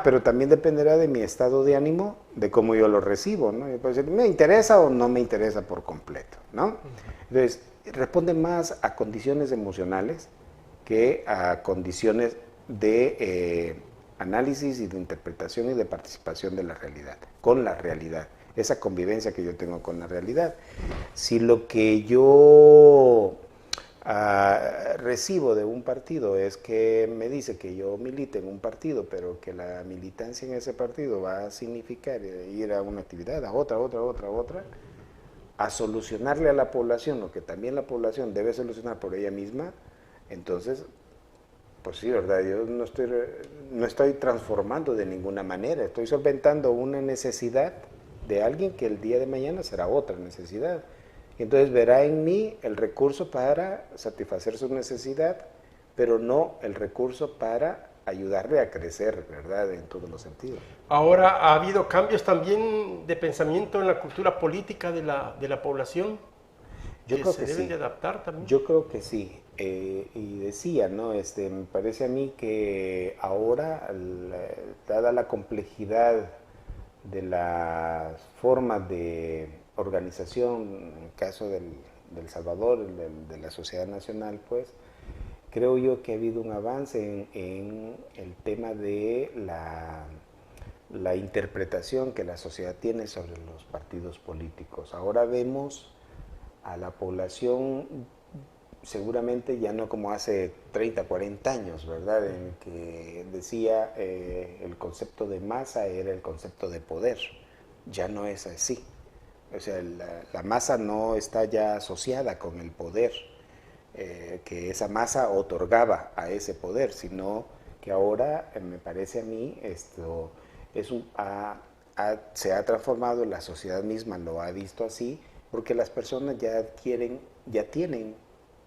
Pero también dependerá de mi estado de ánimo, de cómo yo lo recibo, ¿no? Yo puedo decir, ¿me interesa o no me interesa por completo, ¿no? Entonces, responde más a condiciones emocionales que a condiciones de análisis y de interpretación y de participación de la realidad, con la realidad, esa convivencia que yo tengo con la realidad. Si lo que yo recibo de un partido es que me dice que yo milite en un partido, pero que la militancia en ese partido va a significar ir a una actividad, a otra, a solucionarle a la población lo que también la población debe solucionar por ella misma, entonces, pues sí, ¿verdad? Yo no estoy transformando de ninguna manera, estoy solventando una necesidad de alguien que el día de mañana será otra necesidad. Entonces verá en mí el recurso para satisfacer su necesidad, pero no el recurso para ayudarle a crecer, ¿verdad? En todos los sentidos. Ahora, ¿ha habido cambios también de pensamiento en la cultura política de la población? Yo creo que deben sí. de adaptar también. Yo creo que sí. Y decía, ¿no? Me parece a mí que ahora, dada la complejidad de las formas de organización, en el caso del Salvador, de la sociedad nacional, pues, creo yo que ha habido un avance en el tema de la interpretación que la sociedad tiene sobre los partidos políticos. Ahora vemos a la población seguramente ya no como hace 30, 40 años, ¿verdad? En que decía el concepto de masa era el concepto de poder. Ya no es así. O sea, la masa no está ya asociada con el poder que esa masa otorgaba a ese poder, sino que ahora, me parece a mí, esto se ha transformado, la sociedad misma lo ha visto así, porque las personas ya tienen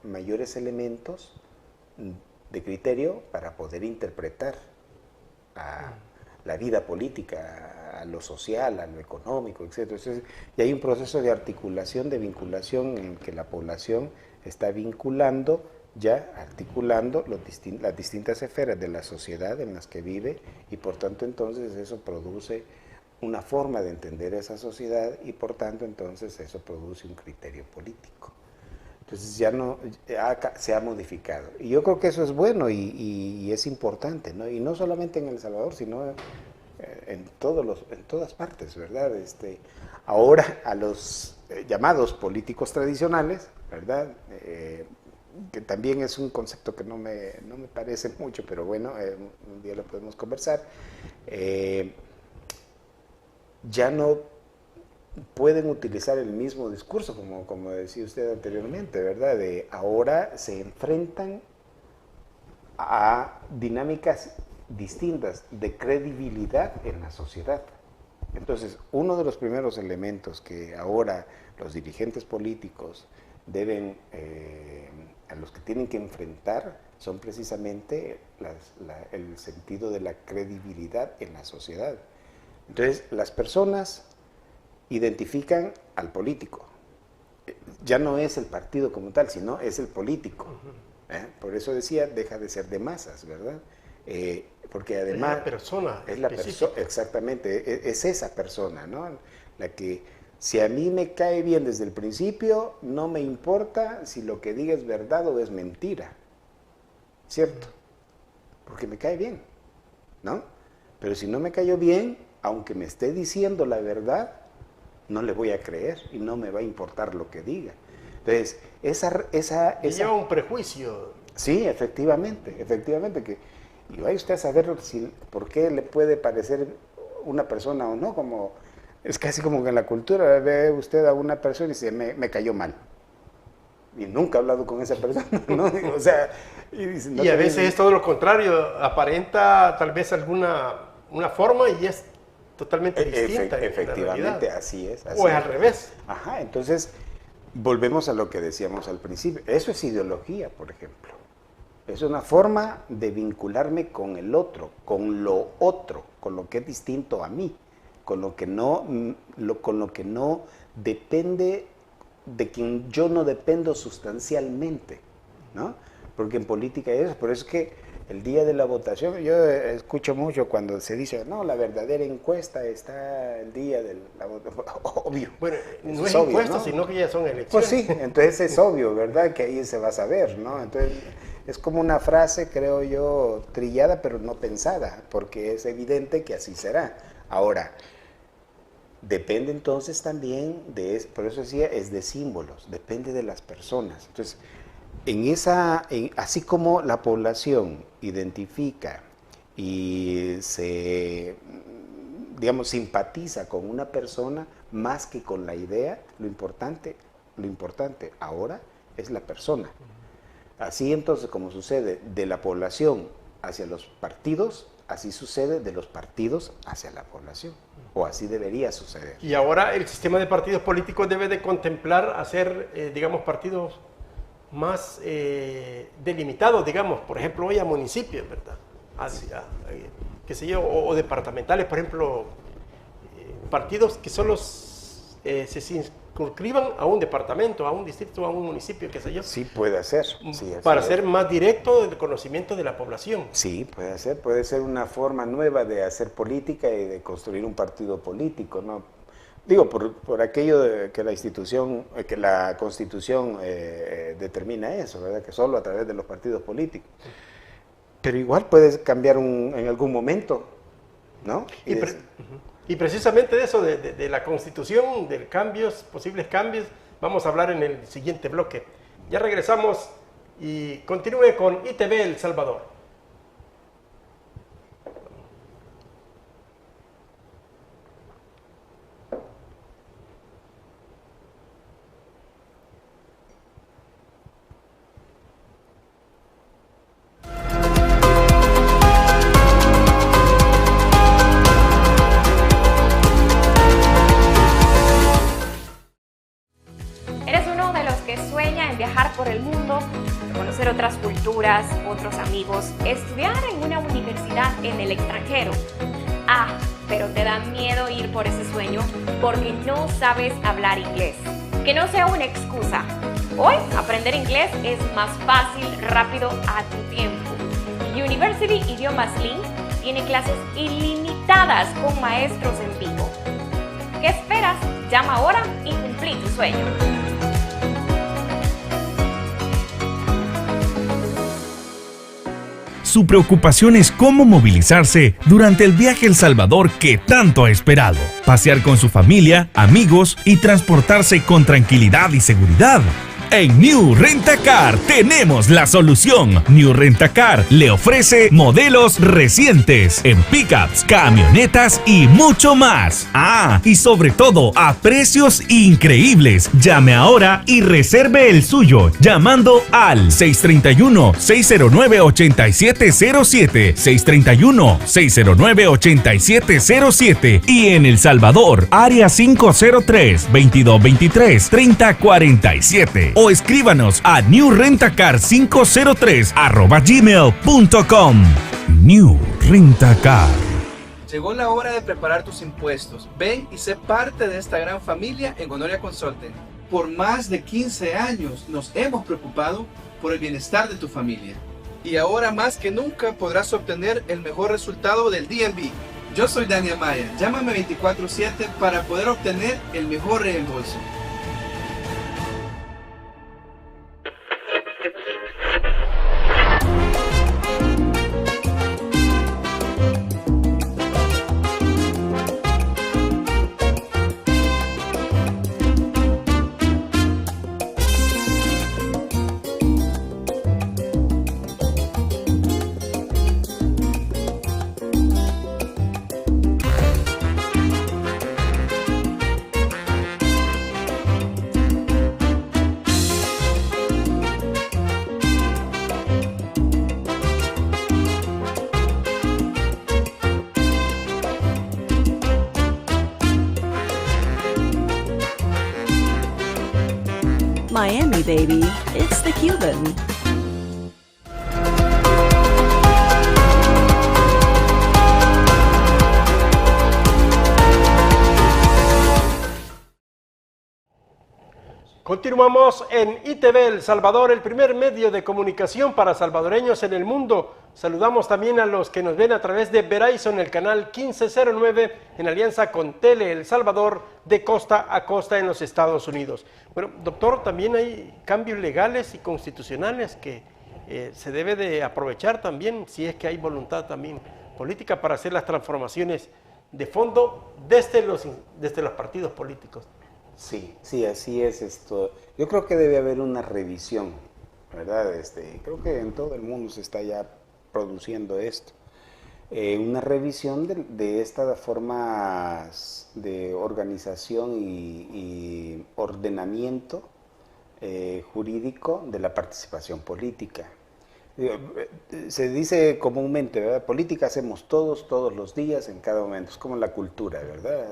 mayores elementos de criterio para poder interpretar la vida política, a lo social, a lo económico, etc. Entonces, ya hay un proceso de articulación, de vinculación en que la población está articulando las distintas esferas de la sociedad en las que vive, y por tanto entonces eso produce una forma de entender esa sociedad, y por tanto entonces eso produce un criterio político. Entonces se ha modificado. Y yo creo que eso es bueno y es importante, ¿no? Y no solamente en El Salvador, sino en todas partes, ¿verdad? Ahora a los llamados políticos tradicionales, ¿verdad? Que también es un concepto que no me parece mucho, pero bueno, un día lo podemos conversar. Ya no pueden utilizar el mismo discurso, como decía usted anteriormente, ¿verdad? Ahora se enfrentan a dinámicas distintas de credibilidad en la sociedad. Entonces, uno de los primeros elementos que ahora los dirigentes políticos a los que tienen que enfrentar son precisamente el sentido de la credibilidad en la sociedad. Entonces, las personas identifican al político, ya no es el partido como tal, sino es el político. Por eso decía, deja de ser de masas, ¿verdad? Porque además... Es la persona. Exactamente, es esa persona, ¿no? La que, si a mí me cae bien desde el principio, no me importa si lo que diga es verdad o es mentira, ¿cierto? Porque me cae bien, ¿no? Pero si no me cayó bien, aunque me esté diciendo la verdad, no le voy a creer y no me va a importar lo que diga. Entonces, esa lleva un prejuicio. Sí, efectivamente, que y vaya usted a saber por qué le puede parecer una persona o no, como es casi como que en la cultura ve usted a una persona y dice, me cayó mal. Y nunca ha hablado con esa persona, ¿no? O sea, y a veces es todo lo contrario, aparenta tal vez una forma y es totalmente distinta. Efectivamente, así es. O es al revés. Ajá, entonces volvemos a lo que decíamos al principio. Eso es ideología, por ejemplo. Es una forma de vincularme con el otro, con lo que es distinto a mí, con lo que no depende, de quien yo no dependo sustancialmente, ¿no? Porque en política es eso, por eso es que el día de la votación, yo escucho mucho cuando se dice, no, la verdadera encuesta está el día de la votación, obvio. Bueno, no es obvio, encuesta, ¿no? Sino que ya son elecciones. Pues sí, entonces es obvio, ¿verdad? Que ahí se va a saber, ¿no? Entonces es como una frase, creo yo, trillada, pero no pensada, porque es evidente que así será. Ahora, depende entonces también por eso decía, es de símbolos, depende de las personas. Entonces, así como la población identifica y simpatiza con una persona más que con la idea, lo importante ahora es la persona. Así entonces, como sucede de la población hacia los partidos, así sucede de los partidos hacia la población, o así debería suceder. Y ahora el sistema de partidos políticos debe de contemplar hacer, partidos más delimitados, digamos, por ejemplo, hoy a municipios, ¿verdad? Qué sé yo, o departamentales, por ejemplo, partidos que solo se circunscriban a un departamento, a un distrito, a un municipio, qué sé yo. Sí, puede ser. Para ser más directo el conocimiento de la población. Sí, puede ser una forma nueva de hacer política y de construir un partido político, ¿no? Digo, por aquello de que la Constitución determina eso, ¿verdad? Que solo a través de los partidos políticos. Pero igual puedes cambiar en algún momento, ¿no? Y precisamente de eso, de la Constitución, de posibles cambios, vamos a hablar en el siguiente bloque. Ya regresamos y continúe con ITV El Salvador. Por el mundo, conocer otras culturas, otros amigos, estudiar en una universidad en el extranjero. Pero te da miedo ir por ese sueño porque no sabes hablar inglés. Que no sea una excusa. Hoy aprender inglés es más fácil, rápido, a tu tiempo. University Idiomas Link tiene clases ilimitadas con maestros en vivo. ¿Qué esperas? Llama ahora y cumplí tu sueño. Su preocupación es cómo movilizarse durante el viaje a El Salvador que tanto ha esperado. Pasear con su familia, amigos y transportarse con tranquilidad y seguridad. En New Rent-A-Car tenemos la solución. New Rent-A-Car le ofrece modelos recientes en pickups, camionetas y mucho más. Y sobre todo a precios increíbles. Llame ahora y reserve el suyo llamando al 631-609-8707, 631-609-8707 y en El Salvador, área 503-2223-3047. O escríbanos a newrentacar503@gmail.com. New Rent-A-Car. Llegó la hora de preparar tus impuestos. Ven y sé parte de esta gran familia en Honoria Consulting. Por más de 15 años nos hemos preocupado por el bienestar de tu familia. Y ahora más que nunca podrás obtener el mejor resultado del DMV. Yo soy Dani Amaya. Llámame 24/7 para poder obtener el mejor reembolso. Miami, baby. It's the Cuban. Continuamos en ITV El Salvador, el primer medio de comunicación para salvadoreños en el mundo. Saludamos también a los que nos ven a través de Verizon, el canal 1509, en alianza con Tele El Salvador, de costa a costa en los Estados Unidos. Bueno, doctor, también hay cambios legales y constitucionales que se debe de aprovechar también, si es que hay voluntad también política para hacer las transformaciones de fondo desde los partidos políticos. Sí, sí, así es esto. Yo creo que debe haber una revisión, ¿verdad? Creo que en todo el mundo se está ya produciendo esto. Una revisión de estas formas de organización y ordenamiento jurídico de la participación política. Se dice comúnmente, ¿verdad? Política hacemos todos los días, en cada momento. Es como la cultura, ¿verdad?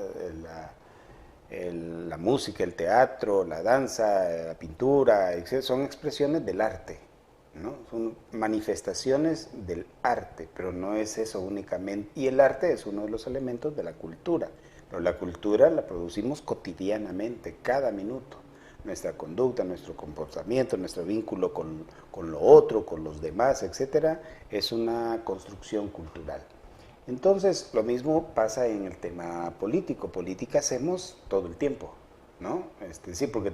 La música, el teatro, la danza, la pintura, etc. Son expresiones del arte, ¿no? Son manifestaciones del arte, pero no es eso únicamente. Y el arte es uno de los elementos de la cultura, pero la cultura la producimos cotidianamente, cada minuto. Nuestra conducta, nuestro comportamiento, nuestro vínculo con lo otro, con los demás, etc., es una construcción cultural. Entonces, lo mismo pasa en el tema político. Política hacemos todo el tiempo, ¿no? Sí, porque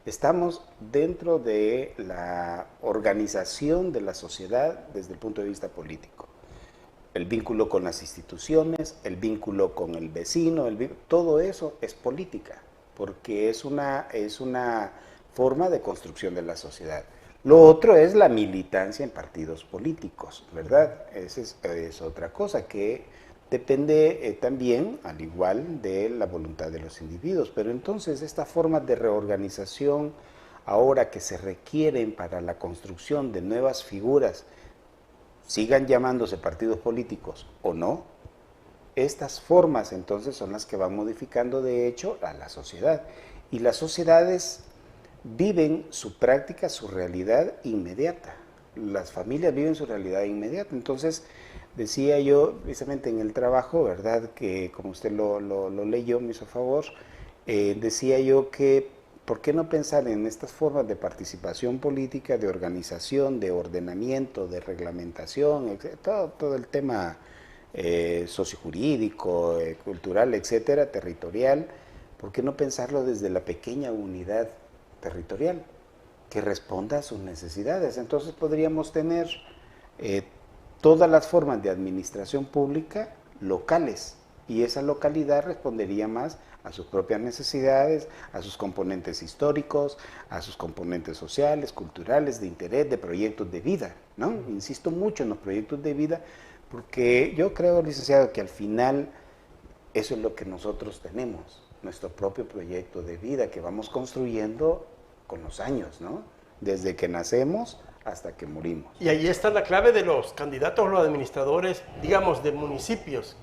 estamos dentro de la organización de la sociedad desde el punto de vista político. El vínculo con las instituciones, el vínculo con el vecino, todo eso es política, porque es una forma de construcción de la sociedad. Lo otro es la militancia en partidos políticos, ¿verdad? Esa es otra cosa que depende también, al igual, de la voluntad de los individuos. Pero entonces estas formas de reorganización, ahora que se requieren para la construcción de nuevas figuras, sigan llamándose partidos políticos o no, estas formas entonces son las que van modificando de hecho a la sociedad. Y las sociedades viven su práctica, su realidad inmediata. Las familias viven su realidad inmediata. Entonces, decía yo, precisamente en el trabajo, ¿verdad? Que como usted lo leyó, me hizo favor, decía yo que, ¿por qué no pensar en estas formas de participación política, de organización, de ordenamiento, de reglamentación, etc., todo el tema sociojurídico, cultural, etcétera, territorial? ¿Por qué no pensarlo desde la pequeña unidad territorial que responda a sus necesidades? Entonces podríamos tener todas las formas de administración pública locales, y esa localidad respondería más a sus propias necesidades, a sus componentes históricos, a sus componentes sociales, culturales, de interés, de proyectos de vida, ¿no? Insisto mucho en los proyectos de vida, porque yo creo, licenciado, que al final eso es lo que nosotros tenemos, nuestro propio proyecto de vida que vamos construyendo con los años, ¿no? Desde que nacemos hasta que morimos. Y ahí está la clave de los candidatos o los administradores, digamos, de municipios.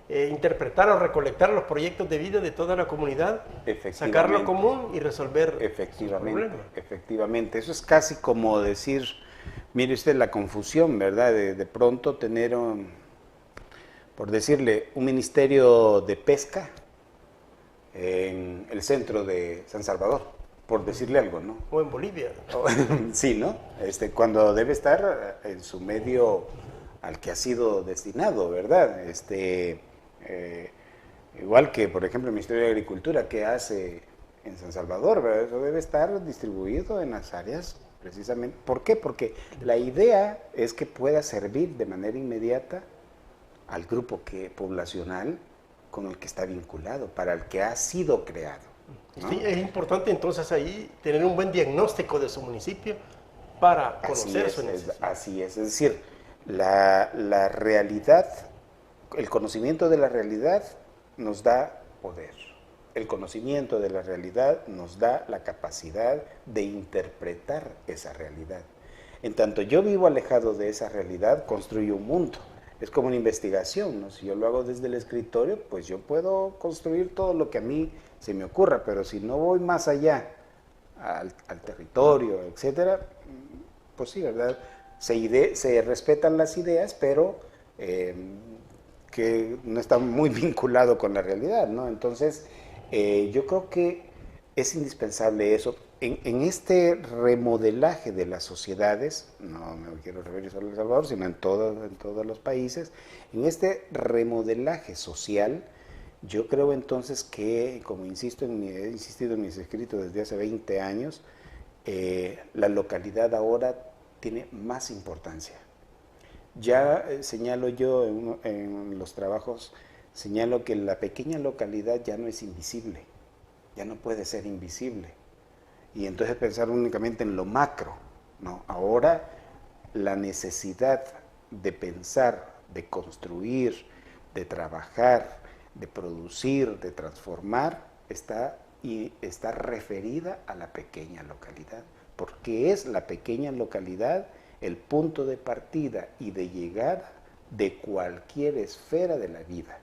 Interpretar o recolectar los proyectos de vida de toda la comunidad, sacarlo común y resolver Efectivamente. Eso es casi como decir, mire usted la confusión, ¿verdad? De pronto tener, por decirle, un ministerio de pesca en el centro de San Salvador, por decirle algo, ¿no? O en Bolivia. Sí, ¿no? Cuando debe estar en su medio al que ha sido destinado, ¿verdad? Igual que, por ejemplo, el Ministerio de Agricultura, ¿qué hace en San Salvador? ¿Verdad? Eso debe estar distribuido en las áreas precisamente. ¿Por qué? Porque la idea es que pueda servir de manera inmediata al grupo poblacional con el que está vinculado, para el que ha sido creado, ¿no? Sí, es importante entonces ahí tener un buen diagnóstico de su municipio para conocer su necesidad. Así es decir, la realidad, el conocimiento de la realidad nos da poder. El conocimiento de la realidad nos da la capacidad de interpretar esa realidad. En tanto yo vivo alejado de esa realidad, construyo un mundo. Es como una investigación, ¿no? Si yo lo hago desde el escritorio, pues yo puedo construir todo lo que a mí se me ocurra, pero si no voy más allá al territorio, etcétera, pues sí, ¿verdad? Se respetan las ideas, pero que no está muy vinculado con la realidad, ¿no? Entonces, yo creo que es indispensable eso. En este remodelaje de las sociedades, no me quiero referir solo a El Salvador, sino en todos los países, en este remodelaje social, yo creo entonces que, como he insistido en mis escritos desde hace 20 años, la localidad ahora tiene más importancia. Ya señalo yo en los trabajos, señalo que la pequeña localidad ya no es invisible, ya no puede ser invisible. Y entonces pensar únicamente en lo macro, ¿no? Ahora la necesidad de pensar, de construir, de trabajar, de producir, de transformar, está referida a la pequeña localidad, porque es la pequeña localidad el punto de partida y de llegada de cualquier esfera de la vida.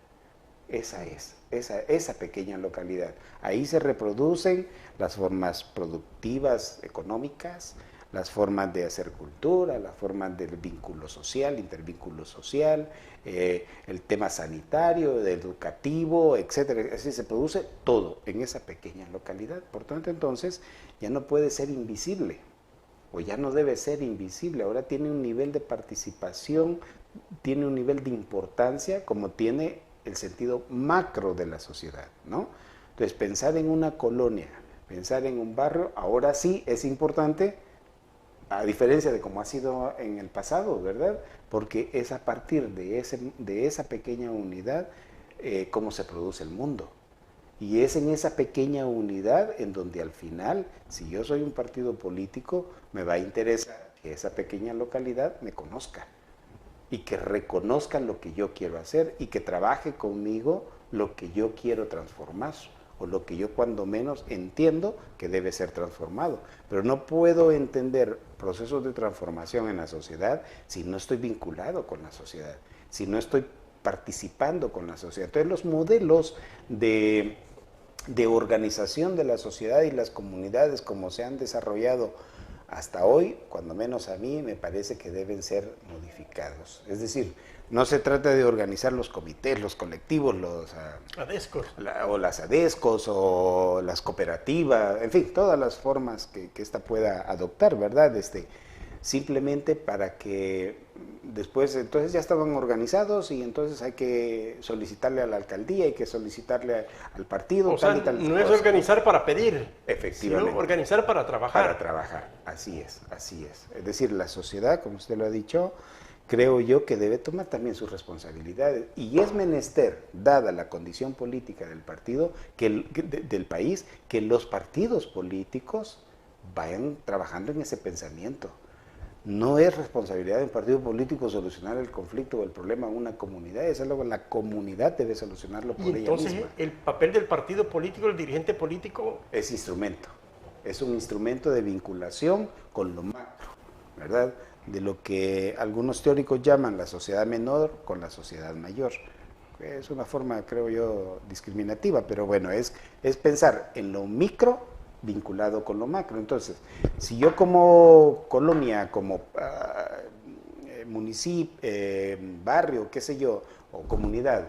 Esa pequeña localidad. Ahí se reproducen las formas productivas económicas, las formas de hacer cultura, las formas del vínculo social, intervínculo social, el tema sanitario, educativo, etcétera. Así se produce todo en esa pequeña localidad. Por tanto, entonces, ya no puede ser invisible, o ya no debe ser invisible. Ahora tiene un nivel de participación, tiene un nivel de importancia, como tiene el sentido macro de la sociedad, ¿no? Entonces, pensar en una colonia, pensar en un barrio, ahora sí es importante, a diferencia de como ha sido en el pasado, ¿verdad? Porque es a partir de esa pequeña unidad cómo se produce el mundo. Y es en esa pequeña unidad en donde al final, si yo soy un partido político, me va a interesar que esa pequeña localidad me conozca y que reconozca lo que yo quiero hacer y que trabaje conmigo lo que yo quiero transformar o lo que yo cuando menos entiendo que debe ser transformado. Pero no puedo entender procesos de transformación en la sociedad si no estoy vinculado con la sociedad, si no estoy participando con la sociedad. Entonces los modelos de organización de la sociedad y las comunidades como se han desarrollado hasta hoy, cuando menos a mí, me parece que deben ser modificados. Es decir, no se trata de organizar los comités, los colectivos, los ADESCOS. O las ADESCOS o las cooperativas, en fin, todas las formas que ésta pueda adoptar, ¿verdad? Simplemente para que después, entonces ya estaban organizados y entonces hay que solicitarle a la alcaldía, hay que solicitarle al partido. O sea, no es organizar para pedir, efectivamente, sino organizar para trabajar. Para trabajar, así es, así es. Es decir, la sociedad, como usted lo ha dicho, creo yo que debe tomar también sus responsabilidades y es menester, dada la condición política del partido, del país, que los partidos políticos vayan trabajando en ese pensamiento. No es responsabilidad de un partido político solucionar el conflicto o el problema en una comunidad, es algo que la comunidad debe solucionarlo por ella misma. Entonces, el papel del partido político, el dirigente político... Es instrumento, es un instrumento de vinculación con lo macro, ¿verdad? De lo que algunos teóricos llaman la sociedad menor con la sociedad mayor. Es una forma, creo yo, discriminativa, pero bueno, es pensar en lo micro vinculado con lo macro. Entonces, si yo como colonia, como municipio, barrio, qué sé yo, o comunidad,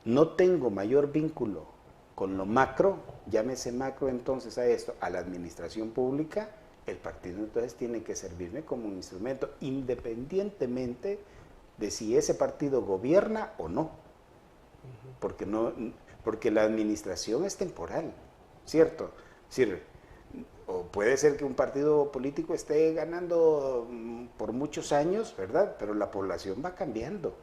no tengo mayor vínculo con lo macro, llámese macro entonces a esto, a la administración pública, el partido entonces tiene que servirme como un instrumento, independientemente de si ese partido gobierna o no. Porque la administración es temporal, ¿cierto? Es decir, o puede ser que un partido político esté ganando por muchos años, ¿verdad? Pero la población va cambiando.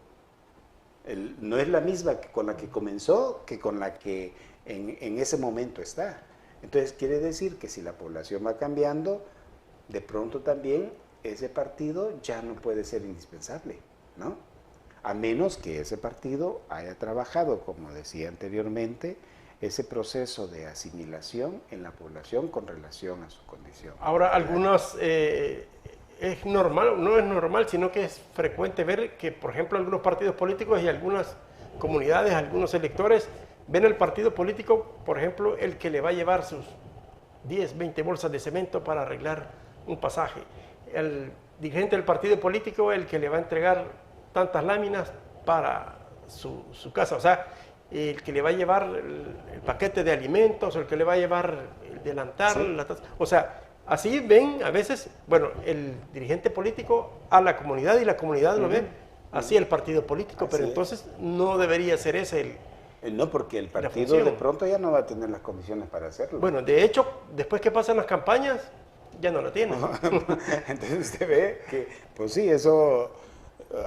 No es la misma con la que comenzó que con la que en ese momento está. Entonces quiere decir que si la población va cambiando, de pronto también ese partido ya no puede ser indispensable, ¿no? A menos que ese partido haya trabajado, como decía anteriormente, ese proceso de asimilación en la población con relación a su condición. Ahora, algunos, es normal, no es normal, sino que es frecuente ver que, por ejemplo, algunos partidos políticos y algunas comunidades, algunos electores, ven al partido político, por ejemplo, el que le va a llevar sus 10, 20 bolsas de cemento para arreglar un pasaje. El dirigente del partido político, el que le va a entregar tantas láminas para su casa. O sea, el que le va a llevar el paquete de alimentos, o el que le va a llevar el delantal, sí. La taza. O sea, así ven a veces, bueno, el dirigente político a la comunidad y la comunidad lo ve así el partido político, así pero entonces no debería ser ese el... No, porque el partido de pronto ya no va a tener las condiciones para hacerlo. Bueno, de hecho, después que pasan las campañas, ya no lo tiene. Entonces usted ve que, pues sí, eso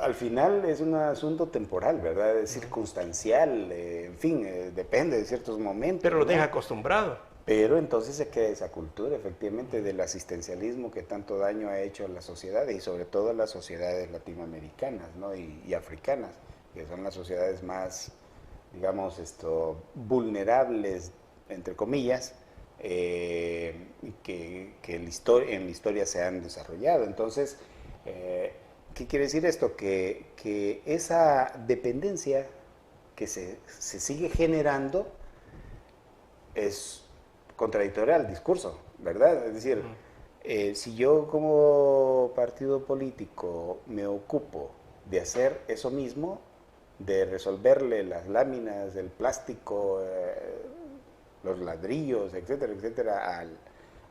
al final es un asunto temporal, ¿verdad? Es circunstancial, en fin, depende de ciertos momentos. Pero lo deja acostumbrado. Pero entonces se crea esa cultura, efectivamente, del asistencialismo que tanto daño ha hecho a la sociedad y sobre todo a las sociedades latinoamericanas, ¿no? y africanas, que son las sociedades más, digamos, vulnerables, entre comillas, que en la historia se han desarrollado. Entonces, ¿qué quiere decir esto? Que esa dependencia que se sigue generando es contradictoria al discurso, ¿verdad? Es decir, si yo como partido político me ocupo de hacer eso mismo, de resolverle las láminas, el plástico, los ladrillos, etcétera, etcétera,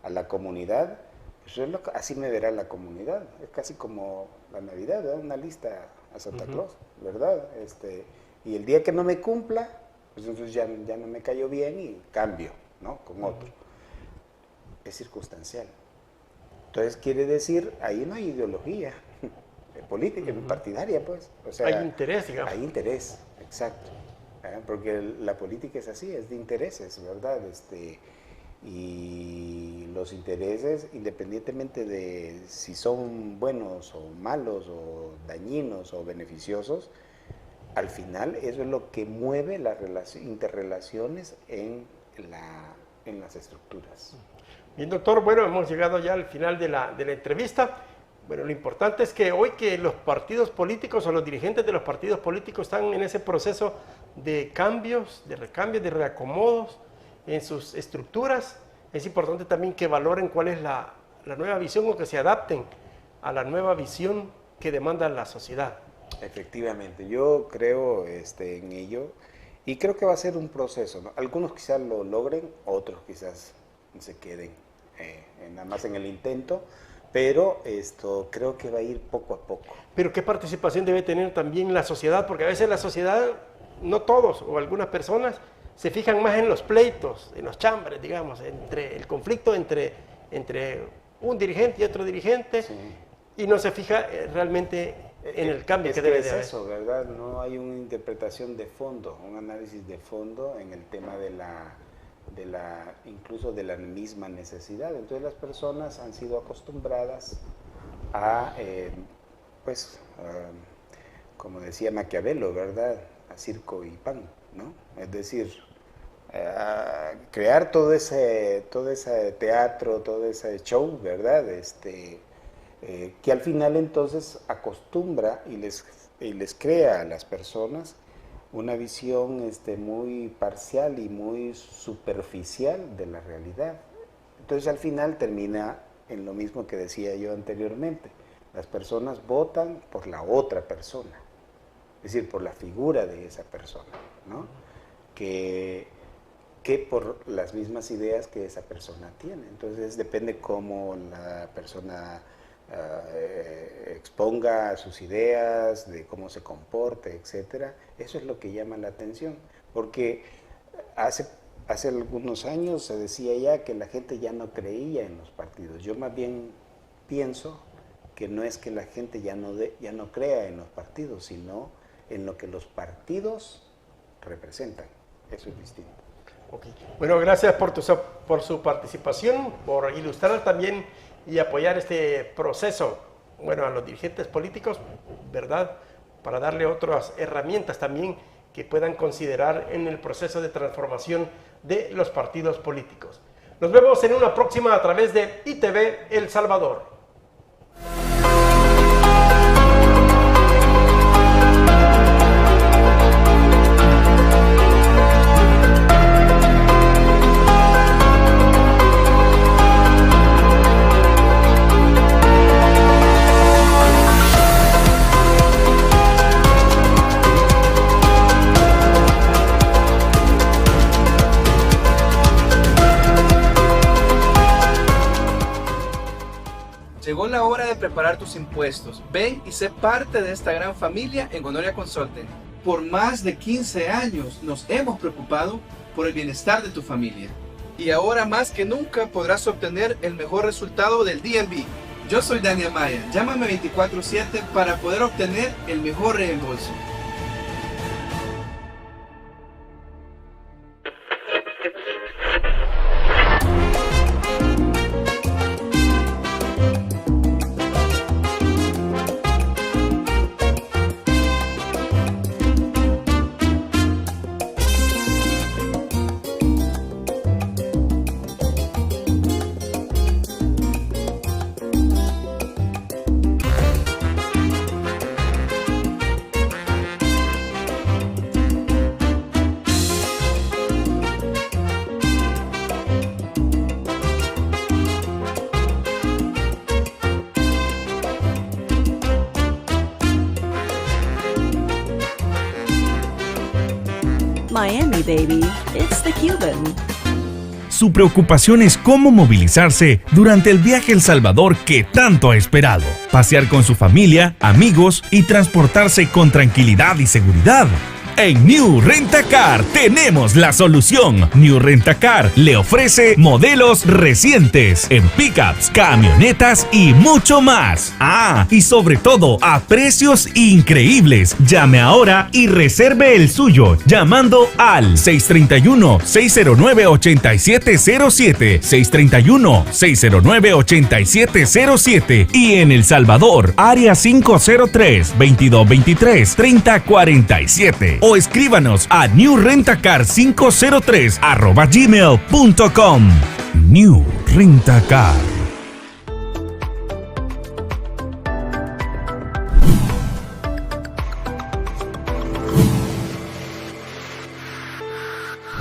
a la comunidad, eso es así me verá la comunidad. Es casi como la Navidad, ¿verdad? Una lista a Santa Claus, ¿verdad? Y el día que no me cumpla, pues entonces ya no me cayó bien y cambio, ¿no? Con otro. Es circunstancial. Entonces quiere decir, ahí no hay ideología política, partidaria, pues. O sea, hay interés, digamos. Hay interés, exacto. Porque la política es así, es de intereses, ¿verdad? Y los intereses, independientemente de si son buenos o malos o dañinos o beneficiosos, al final eso es lo que mueve las interrelaciones en las estructuras. Bien, doctor, bueno, hemos llegado ya al final de la entrevista. Bueno, lo importante es que hoy que los partidos políticos o los dirigentes de los partidos políticos están en ese proceso de cambios, de recambios, de reacomodos en sus estructuras, es importante también que valoren cuál es la nueva visión o que se adapten a la nueva visión que demanda la sociedad. Efectivamente, yo creo en ello y creo que va a ser un proceso, ¿no? Algunos quizás lo logren, otros quizás se queden nada más en el intento, pero creo que va a ir poco a poco. Pero ¿qué participación debe tener también la sociedad? Porque a veces la sociedad, no todos o algunas personas, se fijan más en los pleitos, en los chambres, digamos, entre el conflicto entre un dirigente y otro dirigente, sí. Y no se fija realmente en el cambio que debe de haber. Es eso, ¿verdad? No hay una interpretación de fondo, un análisis de fondo en el tema incluso de la misma necesidad. Entonces las personas han sido acostumbradas a, como decía Maquiavelo, ¿verdad? A circo y pan, ¿no? Es decir, crear todo ese teatro, todo ese show, ¿verdad? Que al final entonces acostumbra y les crea a las personas una visión muy parcial y muy superficial de la realidad. Entonces al final termina en lo mismo que decía yo anteriormente. Las personas votan por la otra persona, es decir, por la figura de esa persona, ¿no? Que que por las mismas ideas que esa persona tiene. Entonces depende cómo la persona exponga sus ideas, de cómo se comporte, etcétera. Eso es lo que llama la atención, porque hace algunos años se decía ya que la gente ya no creía en los partidos. Yo más bien pienso que no es que la gente ya no crea en los partidos, sino en lo que los partidos representan. Eso es distinto. Okay. Bueno, gracias por su participación, por ilustrar también y apoyar este proceso, bueno, a los dirigentes políticos, ¿verdad? Para darle otras herramientas también que puedan considerar en el proceso de transformación de los partidos políticos. Nos vemos en una próxima a través de ITV El Salvador. Llegó la hora de preparar tus impuestos. Ven y sé parte de esta gran familia en Honoria Consulting. Por más de 15 años nos hemos preocupado por el bienestar de tu familia. Y ahora más que nunca podrás obtener el mejor resultado del DMV. Yo soy Dani Amaya. Llámame 24/7 para poder obtener el mejor reembolso. Miami, baby. It's the Cuban. Su preocupación es cómo movilizarse durante el viaje a El Salvador que tanto ha esperado. Pasear con su familia, amigos y transportarse con tranquilidad y seguridad. En New Rent-A-Car tenemos la solución. New Rent-A-Car le ofrece modelos recientes en pickups, camionetas y mucho más. Ah, y sobre todo a precios increíbles. Llame ahora y reserve el suyo llamando al 631-609-8707, 631-609-8707 y en El Salvador, área 503-2223-3047. O escríbanos a newrentacar503@gmail.com. New Rent-A-Car.